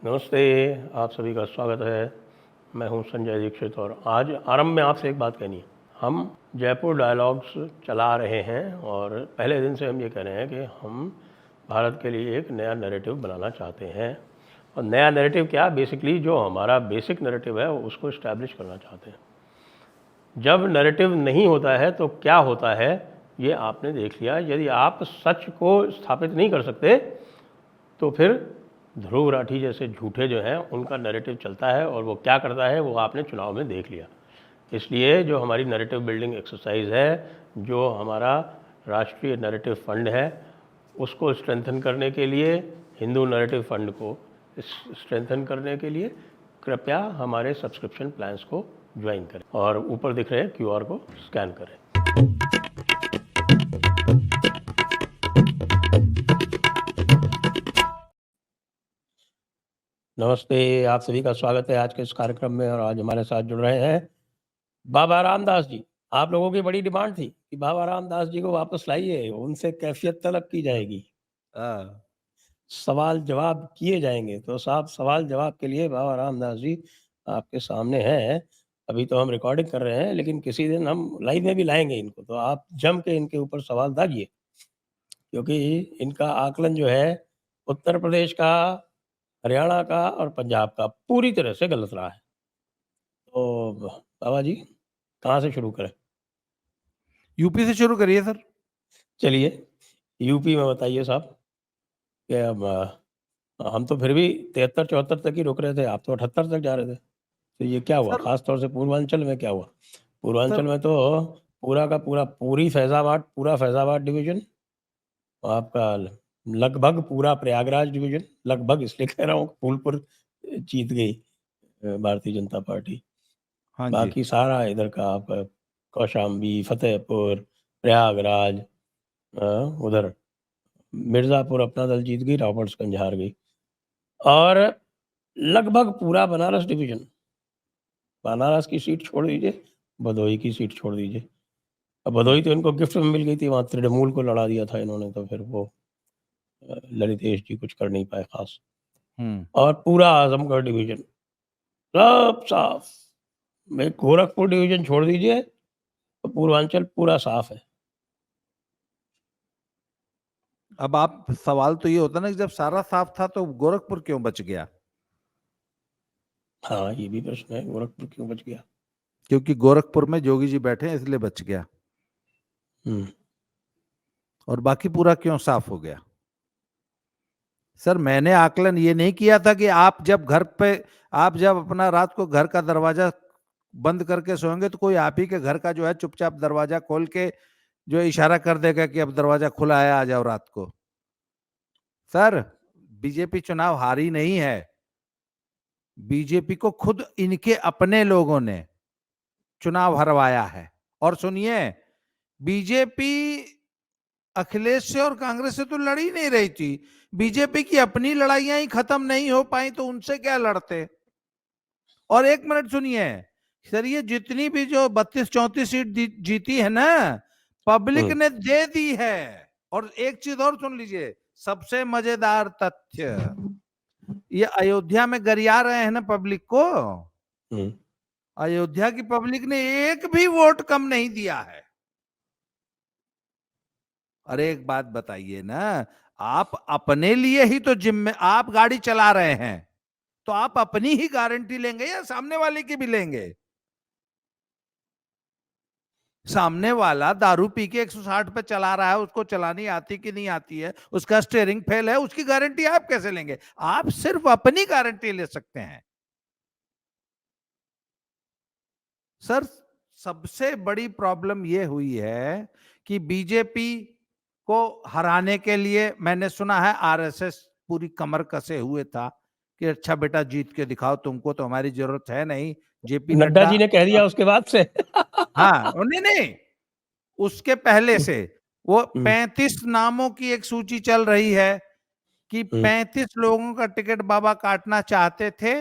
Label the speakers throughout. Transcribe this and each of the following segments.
Speaker 1: नमस्ते, आप सभी का स्वागत है। मैं हूं संजय दीक्षित और आज आरंभ में आपसे एक बात कहनी है। हम जयपुर डायलॉग्स चला रहे हैं और पहले दिन से हम ये कह रहे हैं कि हम भारत के लिए एक नया नैरेटिव बनाना चाहते हैं। और नया नैरेटिव क्या, बेसिकली जो हमारा बेसिक नैरेटिव है उसको इस्टेब्लिश करना चाहते हैं। जब नैरेटिव नहीं होता है तो क्या होता है ये आपने देख लिया। यदि आप सच को स्थापित नहीं कर सकते तो फिर ध्रुव राठी जैसे झूठे जो हैं उनका नैरेटिव चलता है और वो क्या करता है वो आपने चुनाव में देख लिया। इसलिए जो हमारी नैरेटिव बिल्डिंग एक्सरसाइज है, जो हमारा राष्ट्रीय नैरेटिव फंड है, उसको स्ट्रेंथन करने के लिए, हिंदू नैरेटिव फंड को स्ट्रेंथन करने के लिए कृपया हमारे सब्सक्रिप्शन प्लान्स को ज्वाइन करें और ऊपर दिख रहे QR को स्कैन करें। नमस्ते, आप सभी का स्वागत है आज के इस कार्यक्रम में। और आज हमारे साथ जुड़ रहे हैं बाबा रामदास जी। आप लोगों की बड़ी डिमांड थी कि बाबा रामदास जी को वापस लाइए, उनसे कैफियत तलब की जाएगी, सवाल जवाब किए जाएंगे। तो साहब, सवाल जवाब के लिए बाबा रामदास जी आपके सामने हैं। अभी तो हम रिकॉर्डिंग कर रहे हैं, लेकिन किसी दिन हम लाइव में भी लाएंगे इनको, तो आप जम के इनके ऊपर सवाल दागिए, क्योंकि इनका आकलन जो है उत्तर प्रदेश का, हरियाणा का और पंजाब का पूरी तरह से गलत रहा है। तो बाबा जी, कहाँ से शुरू करें?
Speaker 2: यूपी से शुरू करिए सर।
Speaker 1: चलिए, यूपी में बताइए साहब कि अब हम तो फिर भी 73-74 तक ही रुक रहे थे, आप तो 78 तक जा रहे थे। तो ये क्या हुआ?
Speaker 2: सर
Speaker 1: खास तौर से पूर्वांचल में क्या हुआ? पूर्वांचल
Speaker 2: सर
Speaker 1: में तो पूरा का पूरा पूरा फैज़ाबाद डिवीज़न, आपका लगभग पूरा प्रयागराज डिवीज़न, लगभग इसलिए कह रहा हूँ फूलपुर जीत गई भारतीय जनता पार्टी।
Speaker 2: हाँ जी।
Speaker 1: बाकी सारा इधर का आपका कौशाम्बी, फतेहपुर, प्रयागराज, उधर मिर्ज़ापुर अपना दल जीत गई, रॉबर्ट्सगंज हार गई। और लगभग पूरा बनारस डिवीज़न, बनारस की सीट छोड़ दीजिए, भदोही की सीट छोड़ दीजिए। अब भदोही तो इनको गिफ्ट में मिल गई थी, वहाँ तृणमूल को लड़ा दिया था इन्होंने, तो फिर वो ललितेश जी कुछ कर नहीं पाए ख़ास।
Speaker 2: हुँ।
Speaker 1: और पूरा आज़मगढ़ डिवीज़न सब साफ। मैं गोरखपुर डिवीज़न छोड़ दीजिए, तो पूर्वांचल पूरा साफ है।
Speaker 2: अब आप सवाल तो ये होता ना कि जब सारा साफ था तो गोरखपुर क्यों बच गया?
Speaker 1: हाँ, ये भी प्रश्न है, गोरखपुर क्यों बच गया?
Speaker 2: क्योंकि गोरखपुर में जोगी जी बैठे हैं इसलिए बच गया।
Speaker 1: हुँ।
Speaker 2: और बाकी पूरा क्यों साफ हो गया? सर मैंने आकलन ये नहीं किया था कि आप जब अपना रात को घर का दरवाजा बंद करके सोएंगे तो कोई आप ही के घर का जो है चुपचाप दरवाजा खोल के जो इशारा कर देगा कि अब दरवाजा खुला है, आ जाओ रात को। सर बीजेपी चुनाव हारी नहीं है। बीजेपी को खुद इनके अपने लोगों ने चुनाव हरवाया है। और सुनिए, बीजेपी अखिलेश से और कांग्रेस से तो लड़ ही नहीं रही थी। बीजेपी की अपनी लड़ाइयां ही खत्म नहीं हो पाई तो उनसे क्या लड़ते। और एक मिनट सुनिए सर, ये जितनी भी जो 32-34 सीट जीती है ना, पब्लिक
Speaker 1: हुँ।
Speaker 2: ने दे दी है। और एक चीज और सुन लीजिए, सबसे मजेदार तथ्य, ये अयोध्या में गरिया रहे हैं ना पब्लिक को,
Speaker 1: हुँ।
Speaker 2: अयोध्या की पब्लिक ने एक भी वोट कम नहीं दिया है। अरे एक बात बताइए ना, आप अपने लिए ही तो आप गाड़ी चला रहे हैं तो आप अपनी ही गारंटी लेंगे या सामने वाले की भी लेंगे? सामने वाला दारू पी के 160 पे चला रहा है, उसको चलानी आती कि नहीं आती है, उसका स्टीयरिंग फेल है, उसकी गारंटी आप कैसे लेंगे? आप सिर्फ अपनी गारंटी ले सकते हैं। सर सबसे बड़ी प्रॉब्लम यह हुई है कि बीजेपी को हराने के लिए मैंने सुना है आरएसएस पूरी कमर कसे हुए था कि अच्छा बेटा जीत के दिखाओ, तुमको तो हमारी जरूरत है नहीं। जेपी
Speaker 1: नड्डा
Speaker 2: नड्डा,
Speaker 1: जी ने कह दिया उसके बाद से।
Speaker 2: हाँ नहीं नहीं, उसके पहले से वो
Speaker 1: हुँ।
Speaker 2: 35 नामों की एक सूची चल रही है कि
Speaker 1: हुँ।
Speaker 2: 35 लोगों का टिकट बाबा काटना चाहते थे।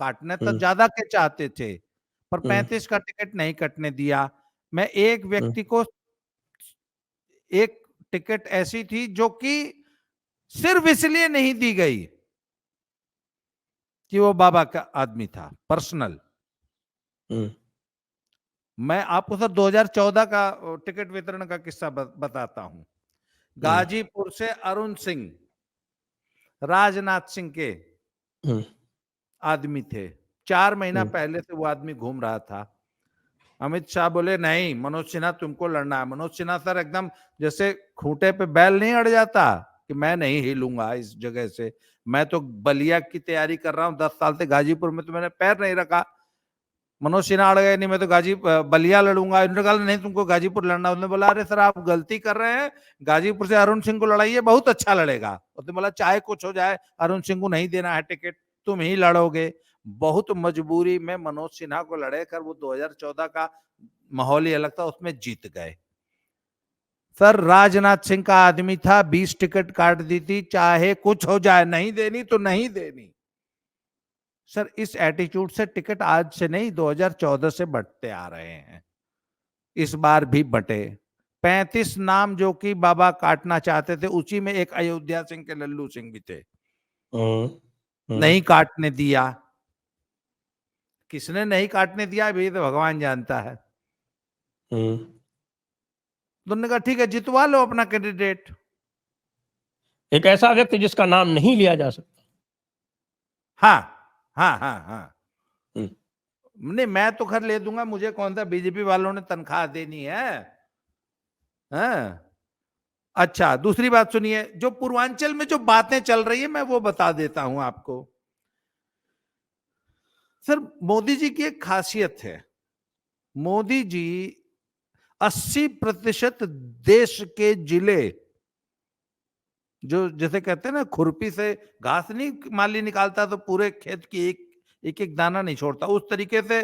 Speaker 2: काटने तो
Speaker 1: हुँ।
Speaker 2: ज्यादा के चाहते थे, पर
Speaker 1: हुँ।
Speaker 2: 35 का टिकट नहीं कटने दिया। मैं एक
Speaker 1: हुँ।
Speaker 2: व्यक्ति को, एक टिकट ऐसी थी जो कि सिर्फ इसलिए नहीं दी गई कि वो बाबा का आदमी था पर्सनल। मैं आपको सर 2014 का टिकट वितरण का किस्सा बताता हूं। गाजीपुर से अरुण सिंह राजनाथ सिंह के आदमी थे। 4 महीना पहले से वो आदमी घूम रहा था। अमित शाह बोले नहीं मनोज सिन्हा तुमको लड़ना है। मनोज सिन्हा सर एकदम जैसे खूंटे पे बैल नहीं अड़ जाता कि मैं नहीं हिलूंगा इस जगह से, मैं तो बलिया की तैयारी कर रहा हूं, 10 साल से गाजीपुर में तो मैंने पैर नहीं रखा। मनोज सिन्हा अड़ गए, नहीं मैं तो बलिया लड़ूंगा। इन्होंने कहा नहीं तुमको गाजीपुर लड़ना। उसने बोला अरे सर आप गलती कर रहे हैं, गाजीपुर से अरुण सिंह को लड़ाइए, बहुत अच्छा लड़ेगा। उसने बोला चाहे कुछ हो जाए अरुण सिंह को नहीं देना है टिकट, तुम ही लड़ोगे। बहुत मजबूरी में मनोज सिन्हा को लड़े कर वो 2014 का माहौल ही अलग था, उसमें जीत गए। सर राजनाथ सिंह का आदमी था, 20 टिकट काट दी थी, चाहे कुछ हो जाए नहीं देनी तो नहीं देनी। सर इस एटीट्यूड से टिकट आज से नहीं 2014 से बंटते आ रहे हैं, इस बार भी बटे। 35 नाम जो कि बाबा काटना चाहते थे, उसी में एक अयोध्या सिंह के लल्लू सिंह भी थे। नहीं काटने दिया। किसने नहीं काटने दिया अभी तो भगवान जानता है। उन्होंने कहा ठीक है जितवा लो अपना कैंडिडेट।
Speaker 1: एक ऐसा व्यक्ति जिसका नाम नहीं लिया जा सकता।
Speaker 2: हाँ हाँ हाँ हाँ नहीं मैं तो खैर ले दूंगा, मुझे कौन सा बीजेपी वालों ने तनख्वाह देनी है। हाँ अच्छा दूसरी बात सुनिए, जो पूर्वांचल में जो बातें चल रही है मैं वो बता देता हूं आपको। सर मोदी जी की एक खासियत है, मोदी जी 80% देश के जिले, जो जैसे कहते हैं ना खुरपी से घास नहीं माली निकालता तो पूरे खेत की एक एक दाना नहीं छोड़ता, उस तरीके से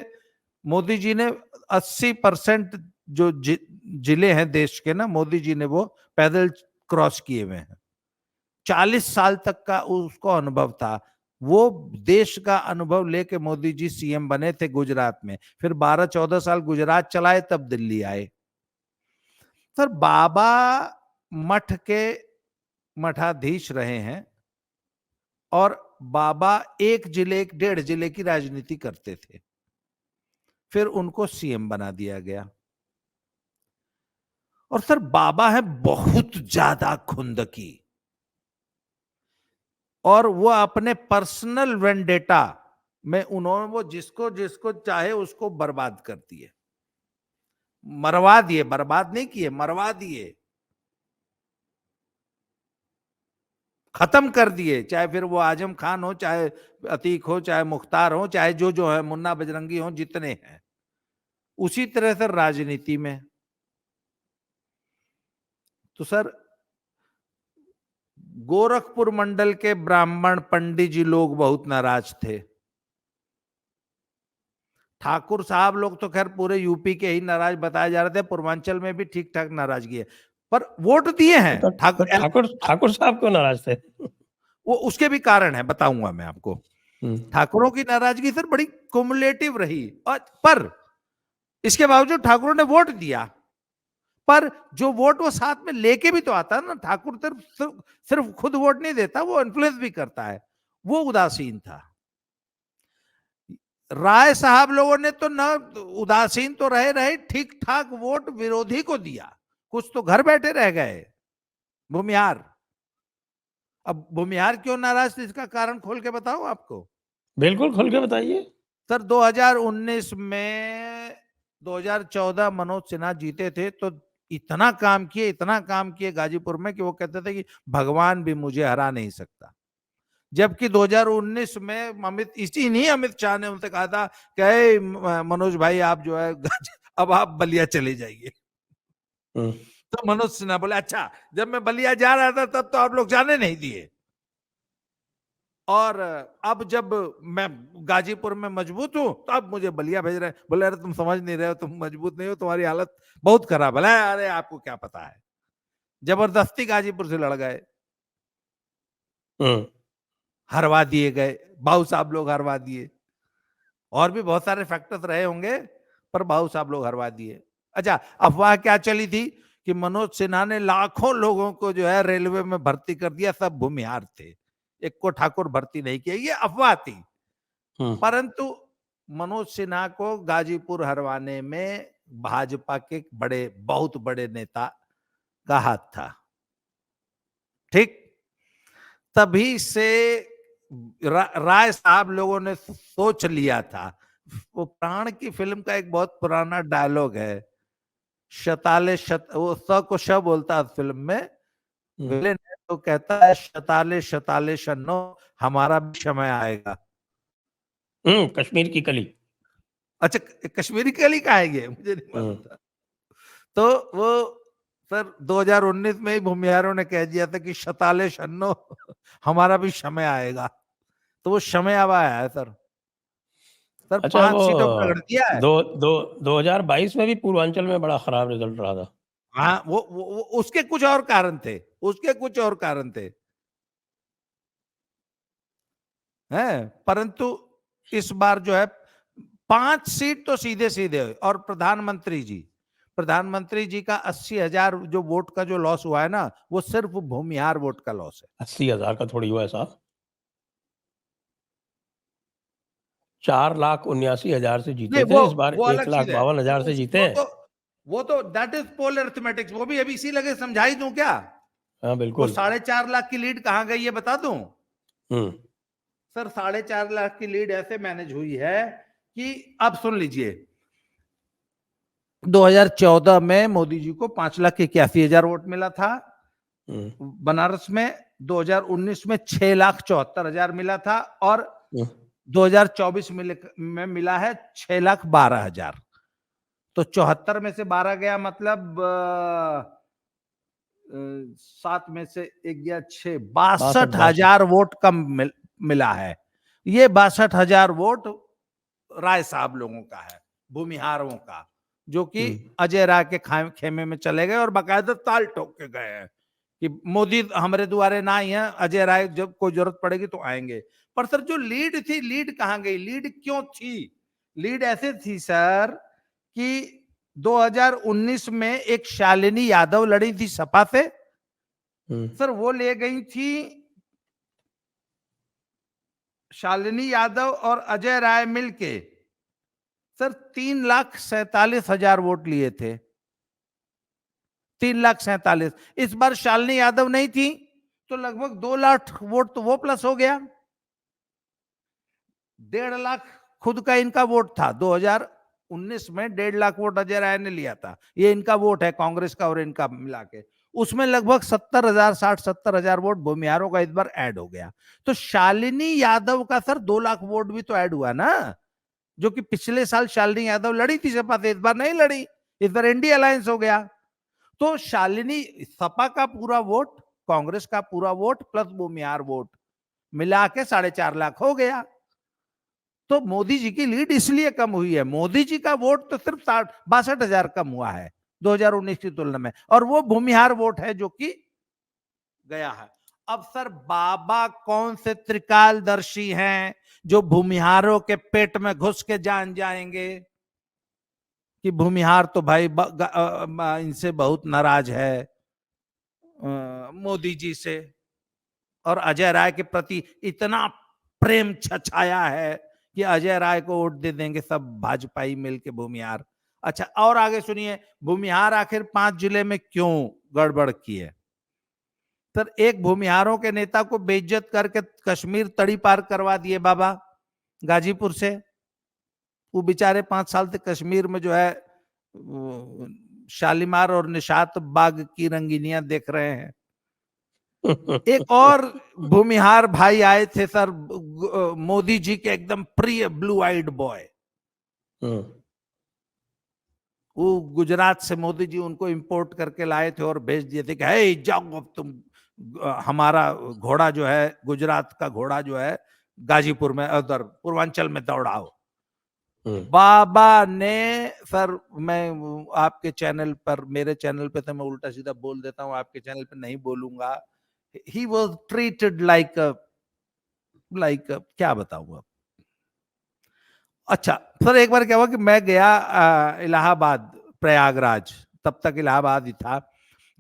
Speaker 2: मोदी जी ने 80% जो जिले हैं देश के ना, मोदी जी ने वो पैदल क्रॉस किए हुए हैं। 40 साल तक का उसको अनुभव था, वो देश का अनुभव लेके मोदी जी सीएम बने थे गुजरात में, फिर 12-14 साल गुजरात चलाए तब दिल्ली आए। सर बाबा मठ के मठाधीश रहे हैं और बाबा एक जिले 1.5 जिले की राजनीति करते थे, फिर उनको सीएम बना दिया गया। और सर बाबा है बहुत ज्यादा खुंदकी, और वो अपने पर्सनल वेंडेटा में उन्होंने वो जिसको जिसको चाहे उसको बर्बाद कर दिए, मरवा दिए, बर्बाद नहीं किए, मरवा दिए, खत्म कर दिए। चाहे फिर वो आजम खान हो, चाहे अतीक हो, चाहे मुख्तार हो, चाहे जो जो है मुन्ना बजरंगी हो, जितने हैं। उसी तरह से राजनीति में तो सर गोरखपुर मंडल के ब्राह्मण पंडित जी लोग बहुत नाराज थे। ठाकुर साहब लोग तो खैर पूरे यूपी के ही नाराज बताए जा रहे थे, पूर्वांचल में भी ठीक ठाक नाराजगी है, पर वोट दिए हैं।
Speaker 1: तो ठाकुर साहब क्यों नाराज थे?
Speaker 2: वो उसके भी कारण है, बताऊंगा मैं आपको। ठाकुरों की नाराजगी सर बड़ी कुमुलेटिव रही, और पर इसके बावजूद ठाकुरों ने वोट दिया, पर जो वोट वो साथ में लेके भी तो आता है ना। ठाकुर सिर्फ खुद वोट नहीं देता, वो इन्फ्लुएंस भी करता है, वो उदासीन था। राय साहब लोगों ने तो न उदासीन तो रहे ठीक ठाक वोट विरोधी को दिया, कुछ तो घर बैठे रह गए। भूमिहार, अब भूमिहार क्यों नाराज थे इसका कारण खोल के बताऊं आपको?
Speaker 1: बिल्कुल खोल के बताइए।
Speaker 2: सर 2019 में 2014 मनोज सिन्हा जीते थे तो इतना काम किए गाजीपुर में कि वो कहते थे कि भगवान भी मुझे हरा नहीं सकता। जबकि 2019 में अमित शाह ने उनसे कहा था कि मनोज भाई आप जो है अब आप बलिया चले जाइए। तो मनोज सिन्हा बोले अच्छा, जब मैं बलिया जा रहा था तब तो आप लोग जाने नहीं दिए, और अब जब मैं गाजीपुर में मजबूत हूं तो अब मुझे बलिया भेज रहे हैं। बोले अरे तुम समझ नहीं रहे हो, तुम मजबूत नहीं हो, तुम्हारी हालत बहुत खराब है। अरे आपको क्या पता है, जबरदस्ती गाजीपुर से लड़ गए, हरवा दिए गए, बाबू साहब लोग हरवा दिए। और भी बहुत सारे फैक्टर्स रहे होंगे, पर बाबू साहब लोग हरवा दिए। अच्छा अफवाह क्या चली थी कि मनोज सिन्हा ने लाखों लोगों को जो है रेलवे में भर्ती कर दिया, सब भूमिहार थे, एक को ठाकुर भर्ती नहीं किया, ये अफवाह थी। परंतु मनोज सिन्हा को गाजीपुर हरवाने में भाजपा के बहुत बड़े नेता का हाथ था। ठीक, तभी से राय साहब लोगों ने सोच लिया था। वो प्राण की फिल्म का एक बहुत पुराना डायलॉग है, वो स को श बोलता है फिल्म में, विलेन है तो कहता है शताले शताले शन्नो, हमारा भी समय आएगा।
Speaker 1: कश्मीर की कली।
Speaker 2: अच्छा, कश्मीरी कली का है ये, मुझे नहीं मालूम था। तो वो सर 2019 में ही भूमिहारों ने कह दिया था कि शताले शन्नो, हमारा भी समय आएगा। तो वो समय अब आया है सर। सर
Speaker 1: अच्छा,
Speaker 2: 5
Speaker 1: वो
Speaker 2: सीटों पर लड़ दिया है।
Speaker 1: 2022 में भी पूर्वांचल में बड़ा खराब रिजल्ट रहा था।
Speaker 2: हाँ, वो उसके कुछ और कारण थे, उसके कुछ और कारण थे, हैं, परंतु इस बार जो है 5 सीट तो सीधे सीधे। और प्रधानमंत्री जी का 80,000 जो वोट का जो लॉस हुआ है ना, वो सिर्फ भूमिहार वोट का लॉस है।
Speaker 1: 80,000 का थोड़ी हुआ है साहब, 4,79,000 से जीते
Speaker 2: नहीं,
Speaker 1: थे, इस बार
Speaker 2: वो अलग चीज है।
Speaker 1: 1,52,000 से जीते हैं।
Speaker 2: वो तो दैट इज पोल अरिथमेटिक्स। वो भी अभी इसी लगे समझाई दूं क्या?
Speaker 1: हाँ
Speaker 2: वो
Speaker 1: बिल्कुल।
Speaker 2: 4.5 लाख की लीड कहां गई ये बता दूं?
Speaker 1: हम्म
Speaker 2: सर 4.5 लाख की लीड ऐसे मैनेज हुई है कि अब सुन लीजिए, 2014 में मोदी जी को 5,81,000 वोट मिला था बनारस में। 2019 में 6,74,000 मिला था, और 2024 में मिला है 6,12,000। तो 74 में से 12 गया, मतलब 7 में से 1 गया 6, 62,000 वोट कम मिला है। ये 62,000 वोट राय साहब लोगों का है, भूमिहारों का, जो कि अजय राय के खेमे में चले गए और बाकायदा ताल ठोक के गए हैं कि मोदी हमारे द्वारे ना ही है, अजय राय जब कोई जरूरत पड़ेगी तो आएंगे। पर सर जो लीड थी, लीड कहां गई? लीड क्यों थी? लीड ऐसे थी सर कि 2019 में एक शालिनी यादव लड़ी थी सपा से, सर वो ले गई थी शालिनी यादव और अजय राय मिलके, सर 3,47,000 वोट लिए थे। 3,47,000। इस बार शालिनी यादव नहीं थी तो लगभग 2 लाख वोट तो वो प्लस हो गया। 1.5 लाख खुद का इनका वोट था। 2019 में 1.5 लाख वोट अजय राय ने लिया था। ये इनका वोट है, कांग्रेस का और इनका मिला के। उसमें लगभग 70,000 वोट भूमिहारों का इस बार ऐड हो गया। तो शालिनी यादव का सर 2 लाख वोट भी तो ऐड हुआ ना, जो कि पिछले साल शालिनी यादव लड़ी थी सपा से, इस बार नहीं लड़ी, इस बार इंडिया अलायंस हो गया। तो शालिनी, सपा का पूरा वोट, कांग्रेस का पूरा वोट प्लस भूमिहार वोट मिला के 4.5 लाख हो गया। तो मोदी जी की लीड इसलिए कम हुई है। मोदी जी का वोट तो सिर्फ 62,000 कम हुआ है 2019 की तुलना में, और वो भूमिहार वोट है जो कि गया है। अब सर बाबा कौन से त्रिकालदर्शी हैं जो भूमिहारों के पेट में घुस के जान जाएंगे कि भूमिहार तो भाई इनसे बहुत नाराज है, मोदी जी से, और अजय राय के प्रति इतना प्रेम छछाया है कि अजय राय को वोट दे देंगे सब भाजपाई मिलके भूमिहार। अच्छा, और आगे सुनिए, भूमिहार आखिर 5 जिले में क्यों गड़बड़ की है? सर एक भूमिहारों के नेता को बेइज्जत करके कश्मीर तड़ी पार करवा दिए बाबा गाजीपुर से। वो बेचारे 5 साल से कश्मीर में जो है शालीमार और निशात बाग की रंगीनियां देख रहे हैं। एक और भूमिहार भाई आए थे सर, मोदी जी के एकदम प्रिय ब्लू आइड बॉय। वो गुजरात से मोदी जी उनको इंपोर्ट करके लाए थे और भेज दिए थे कि हे जाओ अब तुम, हमारा घोड़ा जो है, गुजरात का घोड़ा जो है गाजीपुर में, उधर पूर्वांचल में दौड़ाओ। बाबा ने, सर मैं आपके चैनल पर, मेरे चैनल पे तो मैं उल्टा सीधा बोल देता हूं, आपके चैनल पे नहीं बोलूंगा। ही वॉज ट्रीटेड लाइक क्या बताऊं अब। अच्छा सर, एक बार क्या हुआ कि मैं गया इलाहाबाद, प्रयागराज, तब तक इलाहाबाद ही था।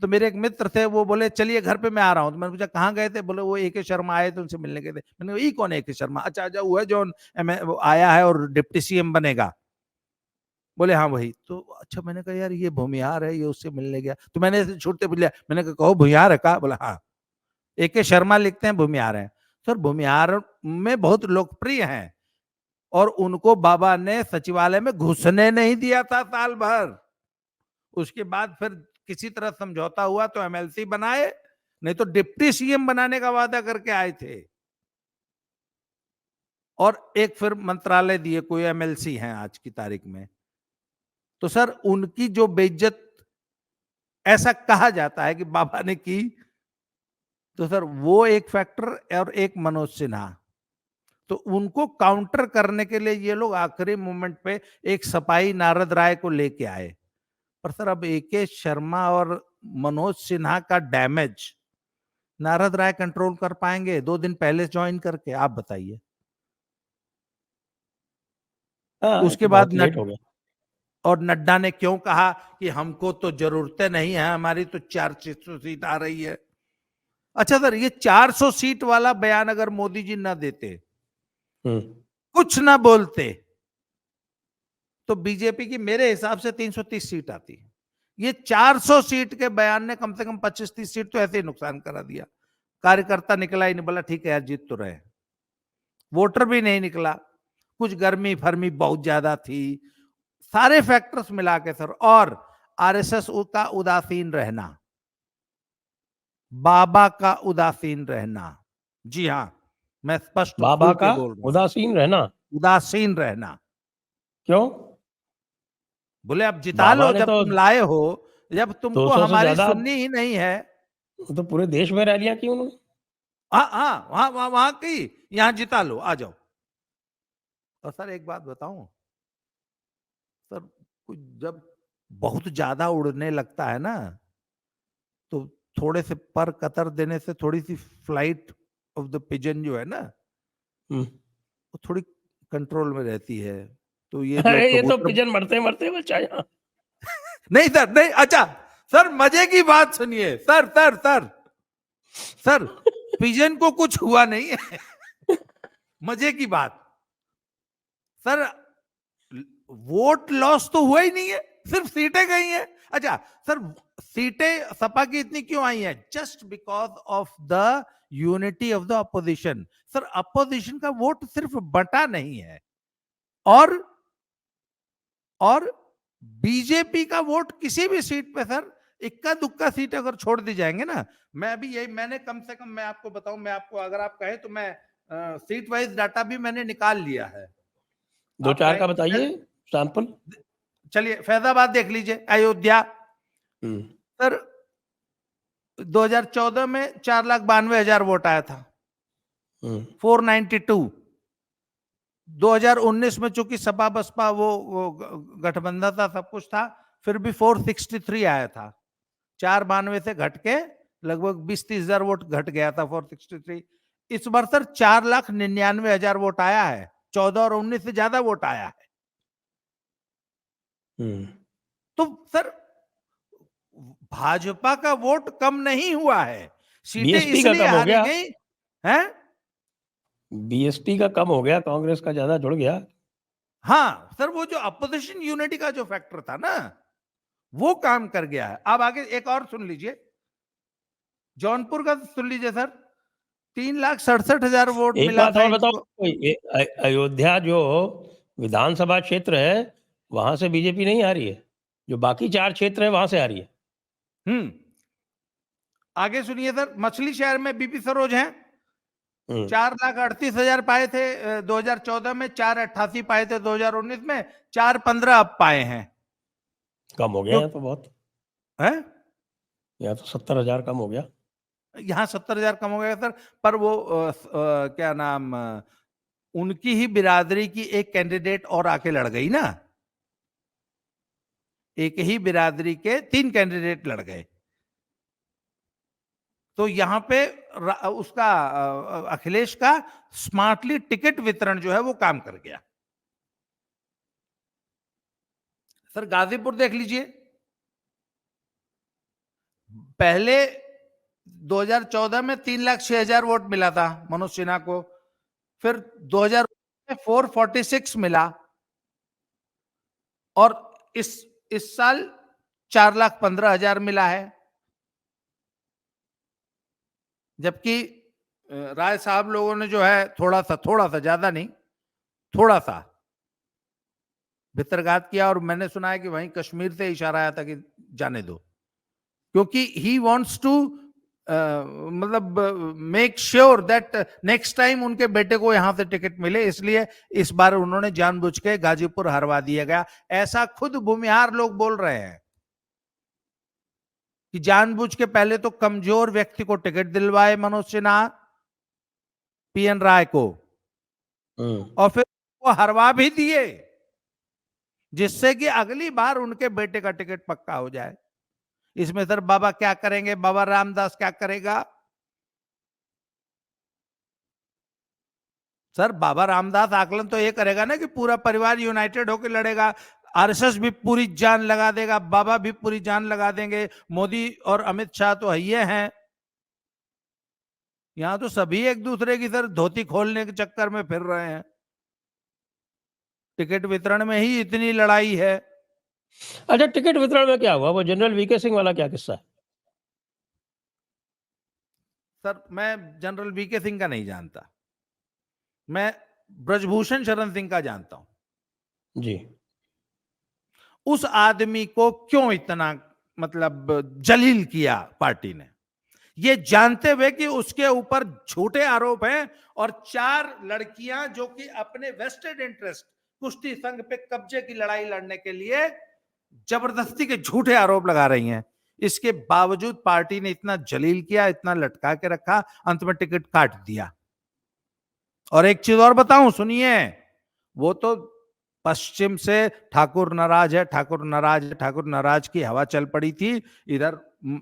Speaker 2: तो मेरे एक मित्र थे, वो बोले चलिए घर पे मैं आ रहा हूँ। तो मैंने पूछा कहाँ गए थे? बोले वो ए.के. शर्मा आए थे, उनसे मिलने गए थे। मैंने कहा, ये कौन है ए.के. शर्मा? अच्छा अच्छा, वो है जो वो आया है और डिप्टी सीएम बनेगा। बोले हाँ वही। तो अच्छा, मैंने कहा यार ये भूमिहार है, ये उससे मिलने गया। तो मैंने ऐसे छूटते पूछ लिया, मैंने कहा कहो भूमिहार है का? बोला हाँ। ए.के. शर्मा लिखते हैं, भूमिहार है। सर भूमिहार में बहुत लोकप्रिय हैं, और उनको बाबा ने सचिवालय में घुसने नहीं दिया था साल भर। उसके बाद फिर किसी तरह समझौता हुआ तो एमएलसी बनाए, नहीं तो डिप्टी सीएम बनाने का वादा करके आए थे। और एक फिर मंत्रालय दिए, कोई एमएलसी हैं आज की तारीख में। तो सर उनकी जो बेइज्जत ऐसा कहा जाता है कि बाबा ने की, तो सर वो एक फैक्टर, और एक मनोज सिन्हा, तो उनको काउंटर करने के लिए ये लोग आखिरी मोमेंट पे एक सपाई नारद राय को लेके आए। पर सर अब ए.के. शर्मा और मनोज सिन्हा का डैमेज नारद राय कंट्रोल कर पाएंगे 2 दिन पहले ज्वाइन करके? आप बताइए।
Speaker 1: हाँ, ये
Speaker 2: उसके
Speaker 1: तो
Speaker 2: बाद
Speaker 1: बहुत लेट हो गया।
Speaker 2: और नड्डा ने क्यों कहा कि हमको तो जरूरतें नहीं है, हमारी तो 400 सीट आ रही है। अच्छा सर, ये 400 सीट वाला बयान अगर मोदी जी ना देते,
Speaker 1: हम्म।
Speaker 2: कुछ ना बोलते, तो बीजेपी की मेरे हिसाब से 330 सीट आती। ये 400 सीट के बयान ने कम से कम 25-30 सीट तो ऐसे ही नुकसान करा दिया। कार्यकर्ता निकला ही नहीं, बोला ठीक है यार जीत तो रहे। वोटर भी नहीं निकला, कुछ गर्मी फर्मी बहुत ज्यादा थी, सारे फैक्टर्स मिला के सर। और आरएसएस का उदासीन रहना, बाबा का उदासीन रहना, जी हां, मैं स्पष्ट
Speaker 1: बाबा
Speaker 2: खुल के
Speaker 1: का
Speaker 2: बोल रहा हूं,
Speaker 1: उदासीन रहना।
Speaker 2: उदासीन रहना।
Speaker 1: क्यों?
Speaker 2: बोले अब जिता
Speaker 1: बाबा
Speaker 2: लो,
Speaker 1: ने
Speaker 2: जब
Speaker 1: तो
Speaker 2: तुम लाए हो, जब तुमको
Speaker 1: 200 से
Speaker 2: हमारी
Speaker 1: ज्यादा
Speaker 2: सुननी ही नहीं है।
Speaker 1: तो पूरे देश में रैलियां की उन्होंने।
Speaker 2: हाँ हाँ, वहां वहां वहां की, यहां जिता लो, आ जाओ। और सर एक बात बताऊं सर, कुछ जब बहुत ज्यादा उड़ने लगता है ना, तो थोड़े से पर कतर देने से थोड़ी सी फ्लाइट ऑफ द पिजन जो है ना,
Speaker 1: हम्म।
Speaker 2: वो थोड़ी कंट्रोल में रहती है। तो ये जो
Speaker 1: अरे ये तो
Speaker 2: कबूतर,
Speaker 1: पिजन मरते मरते बचा यहाँ।
Speaker 2: नहीं सर नहीं, अच्छा सर मजे की बात सुनिए, sir sir sir sir, pigeon को कुछ हुआ नहीं है। मजे की बात सर, वोट लॉस तो हुआ ही नहीं है, सिर्फ सीटें गई हैं। अच्छा सर, सीटें सपा की इतनी क्यों आई हैं? Just because of the unity of the opposition. Sir opposition का वोट सिर्फ बटा नहीं है, और और बीजेपी का वोट किसी भी सीट पे सर, इक्का दुक्का सीट अगर छोड़ दी जाएंगे ना, मैं अभी यही, मैंने कम से कम, मैं आपको बताऊं, मैं आपको अगर आप कहें तो मैं सीट वाइज डाटा भी मैंने निकाल लिया है।
Speaker 1: दो
Speaker 2: आप
Speaker 1: चार
Speaker 2: कहें,
Speaker 1: का बताइए सैंपल।
Speaker 2: चलिए फैजाबाद देख लीजिए, अयोध्या।
Speaker 1: हम्म।
Speaker 2: सर 2014 में 4,92,000 वोट आया था,
Speaker 1: हम्म।
Speaker 2: 492। 2019 में चूंकि सपा बसपा वो गठबंधन था, सब कुछ था, फिर भी 463 आया था। 492 से घट के लगभग 20-30 हजार वोट घट गया था, 463। इस बार सर 4,99,000 वोट आया है, 14 और 19 से ज्यादा वोट आया है।
Speaker 1: हम्म।
Speaker 2: तो सर भाजपा का वोट कम नहीं हुआ है, सीटें
Speaker 1: बीएसपी का
Speaker 2: इसलिए
Speaker 1: कम हो
Speaker 2: हारी
Speaker 1: गया।
Speaker 2: गई हैं।
Speaker 1: बीएसपी का कम हो गया, कांग्रेस का ज्यादा जुड़ गया।
Speaker 2: हाँ सर, वो जो अपोजिशन यूनिटी का जो फैक्टर था ना, वो काम कर गया है। अब आगे एक और सुन लीजिए, जौनपुर का सुन लीजिए सर, 3,67,000 वोट
Speaker 1: एक
Speaker 2: मिला
Speaker 1: बात
Speaker 2: था
Speaker 1: और बताओ,
Speaker 2: इनको।
Speaker 1: अयोध्या जो विधानसभा क्षेत्र है, वहां से बीजेपी नहीं आ रही है। जो बाकी 4 क्षेत्र है वहां से आ रही है।
Speaker 2: हम्म, आगे सुनिए सर, मछली शहर में बीपी सरोज हैं,
Speaker 1: हम्म।
Speaker 2: 4,38,000 पाए थे 2014 में, 4,88 पाए थे 2019 में, 4,15 अब पाए हैं।
Speaker 1: कम हो गया
Speaker 2: क्यों
Speaker 1: यहाँ तो बहुत।
Speaker 2: है?
Speaker 1: यहाँ तो 70,000 कम हो गया।
Speaker 2: यहाँ 70,000 कम हो गया सर। पर वो क्या नाम, उनकी ही बिरादरी की एक कैंडिडेट और आके लड़ गई ना, एक ही बिरादरी के 3 कैंडिडेट लड़ गए। तो यहां पे उसका अखिलेश का स्मार्टली टिकट वितरण जो है वो काम कर गया। सर गाजीपुर देख लीजिए, पहले 2014 में 3,06,000 वोट मिला था मनोज सिन्हा को, फिर 2000 में 446 मिला, और इस साल 4,15,000 मिला है। जबकि राय साहब लोगों ने जो है थोड़ा सा, ज्यादा नहीं, थोड़ा सा भितरघात किया, और मैंने सुना है कि वहीं कश्मीर से इशारा आया था कि जाने दो, क्योंकि ही वांट्स टू मतलब make sure that next time उनके बेटे को यहां से टिकट मिले, इसलिए इस बार उन्होंने जानबूझ के गाजीपुर हरवा दिया गया। ऐसा खुद भूमिहार लोग बोल रहे हैं कि जानबूझ के पहले तो कमजोर व्यक्ति को टिकट दिलवाए मनोज सिन्हा, पीएन राय को, और फिर वो हरवा भी दिए, जिससे कि अगली बार उनके बेटे का टिकट पक्का हो जाए। इसमें सर बाबा क्या करेंगे, बाबा रामदास क्या करेगा? सर बाबा रामदास आकलन तो ये करेगा ना कि पूरा परिवार यूनाइटेड होकर लड़ेगा, आरएसएस भी पूरी जान लगा देगा, बाबा भी पूरी जान लगा देंगे, मोदी और अमित शाह तो ये हैं। यहां तो सभी एक दूसरे की सर धोती खोलने के चक्कर में फिर रहे हैं। टिकट वितरण में ही इतनी लड़ाई है।
Speaker 1: अच्छा, टिकट वितरण में क्या हुआ? वो जनरल वीके सिंह वाला क्या किस्सा है?
Speaker 2: सर मैं जनरल वीके सिंह का नहीं जानता, मैं ब्रजभूषण शरण सिंह का जानता हूं
Speaker 1: जी।
Speaker 2: उस आदमी को क्यों इतना मतलब जलील किया पार्टी ने, ये जानते हुए कि उसके ऊपर झूठे आरोप हैं, और 4 लड़कियां जो कि अपने वेस्टेड इंटरेस्ट कुश्ती संघ पे कब्जे की लड़ाई लड़ने के लिए जबरदस्ती के झूठे आरोप लगा रही हैं। इसके बावजूद पार्टी ने इतना जलील किया, इतना लटका के रखा, अंत में टिकट काट दिया। और एक चीज और बताऊं, सुनिए, वो तो पश्चिम से ठाकुर नाराज है, ठाकुर नाराज है, ठाकुर नाराज की हवा चल पड़ी थी। इधर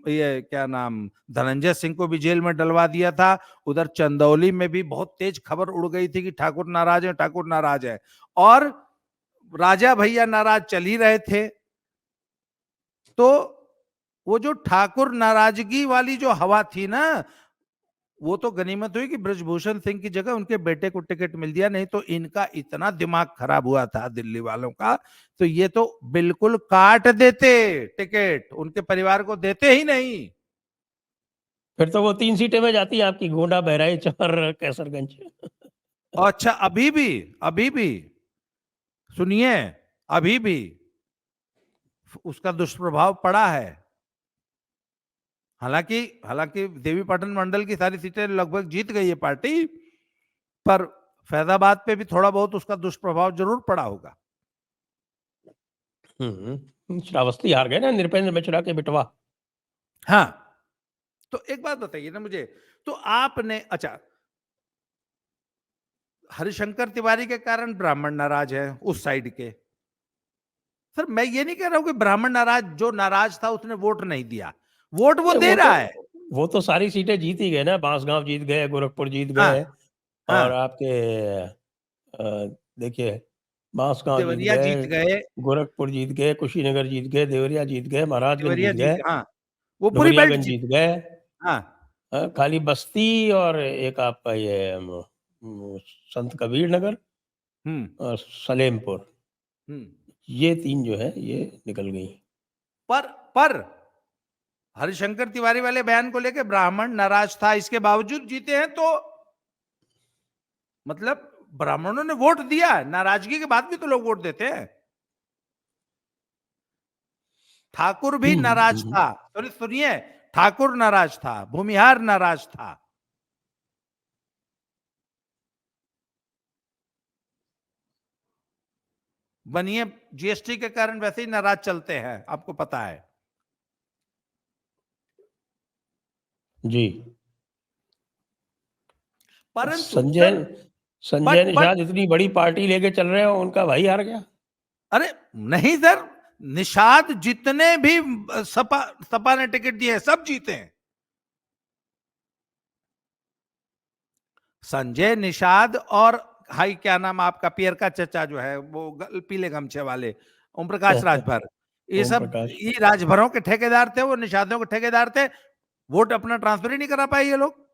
Speaker 2: ये क्या नाम, धनंजय सिंह को भी जेल में डलवा दिया था। उधर चंदौली में भी बहुत तेज खबर उड़ गई थी कि ठाकुर नाराज है, ठाकुर नाराज है, और राजा भैया नाराज चल ही रहे थे। तो वो जो ठाकुर नाराजगी वाली जो हवा थी ना, वो तो गनीमत हुई कि ब्रजभूषण सिंह की जगह उनके बेटे को टिकट मिल दिया, नहीं तो इनका इतना दिमाग खराब हुआ था दिल्ली वालों का, तो ये तो बिल्कुल काट देते टिकट, उनके परिवार को देते ही नहीं।
Speaker 1: फिर तो वो 3 सीटें में जाती है आपकी, गोंडा, बहराइच और कैसरगंज।
Speaker 2: अच्छा, अभी भी सुनिए, अभी भी उसका दुष्प्रभाव पड़ा है। हालांकि देवी पाटन मंडल की सारी सीटें लगभग जीत गई है पार्टी, पर फैजाबाद पे भी थोड़ा बहुत उसका दुष्प्रभाव जरूर पड़ा होगा।
Speaker 1: श्रावस्ती हार गए ना, नृपेंद्र मिश्रा के बिटवा।
Speaker 2: हाँ, तो एक बात बताइए ना मुझे, तो आपने, अच्छा, हरिशंकर तिवारी के कारण ब्राह्मण नाराज है उस साइड के। सर मैं ये नहीं कह रहा हूं कि ब्राह्मण नाराज, जो नाराज था उसने वोट नहीं दिया, वोट वो दे रहा है।
Speaker 1: वो तो सारी सीटें जीत ही गए ना, बांसगांव जीत गए, गोरखपुर जीत
Speaker 2: हाँ,
Speaker 1: गए, और
Speaker 2: हाँ,
Speaker 1: आपके देखिए, बांसगांव जीत
Speaker 2: देवरिया जीत
Speaker 1: गए,
Speaker 2: गए,
Speaker 1: गोरखपुर जीत गए, कुशीनगर जीत गए, देवरिया जीत गए, महाराजगंज
Speaker 2: देवरिया
Speaker 1: जीत
Speaker 2: जीत,
Speaker 1: गए,
Speaker 2: हाँ, वो पूरी बेल्ट
Speaker 1: डुमरियागंज
Speaker 2: जीत।
Speaker 1: जीत गए।
Speaker 2: हाँ,
Speaker 1: खाली बस्ती और एक आपका ये संत कबीर नगर
Speaker 2: हम्म,
Speaker 1: और सलेमपुर,
Speaker 2: हम्म।
Speaker 1: ये 3 जो है ये निकल गई।
Speaker 2: पर हरिशंकर तिवारी वाले बयान को लेकर ब्राह्मण नाराज था, इसके बावजूद जीते हैं, तो मतलब ब्राह्मणों ने वोट दिया, नाराजगी के बाद भी तो लोग वोट देते हैं। ठाकुर भी नाराज था, सुनिए, ठाकुर नाराज था, भूमिहार नाराज था। बनिए जीएसटी के कारण वैसे ही नाराज चलते हैं, आपको पता है।
Speaker 1: जी।
Speaker 2: परंतु
Speaker 1: संजय
Speaker 2: सर,
Speaker 1: संजय
Speaker 2: बट
Speaker 1: निषाद इतनी बड़ी पार्टी लेके चल रहे हो, उनका भाई हार गया।
Speaker 2: अरे नहीं सर, निषाद जितने भी सपा ने टिकट दिए हैं सब जीते हैं। संजय निषाद और हाई क्या नाम आपका पियर का चचा जो है वो पीले गमछे वाले, ओम प्रकाश राजभर, ये
Speaker 1: ओम
Speaker 2: सब
Speaker 1: प्रकाश।
Speaker 2: ये राजभरों के ठेकेदार थे, वो निषादों के ठेकेदार थे। वोट अपना ट्रांसफर ही नहीं करा पाए ये लोग।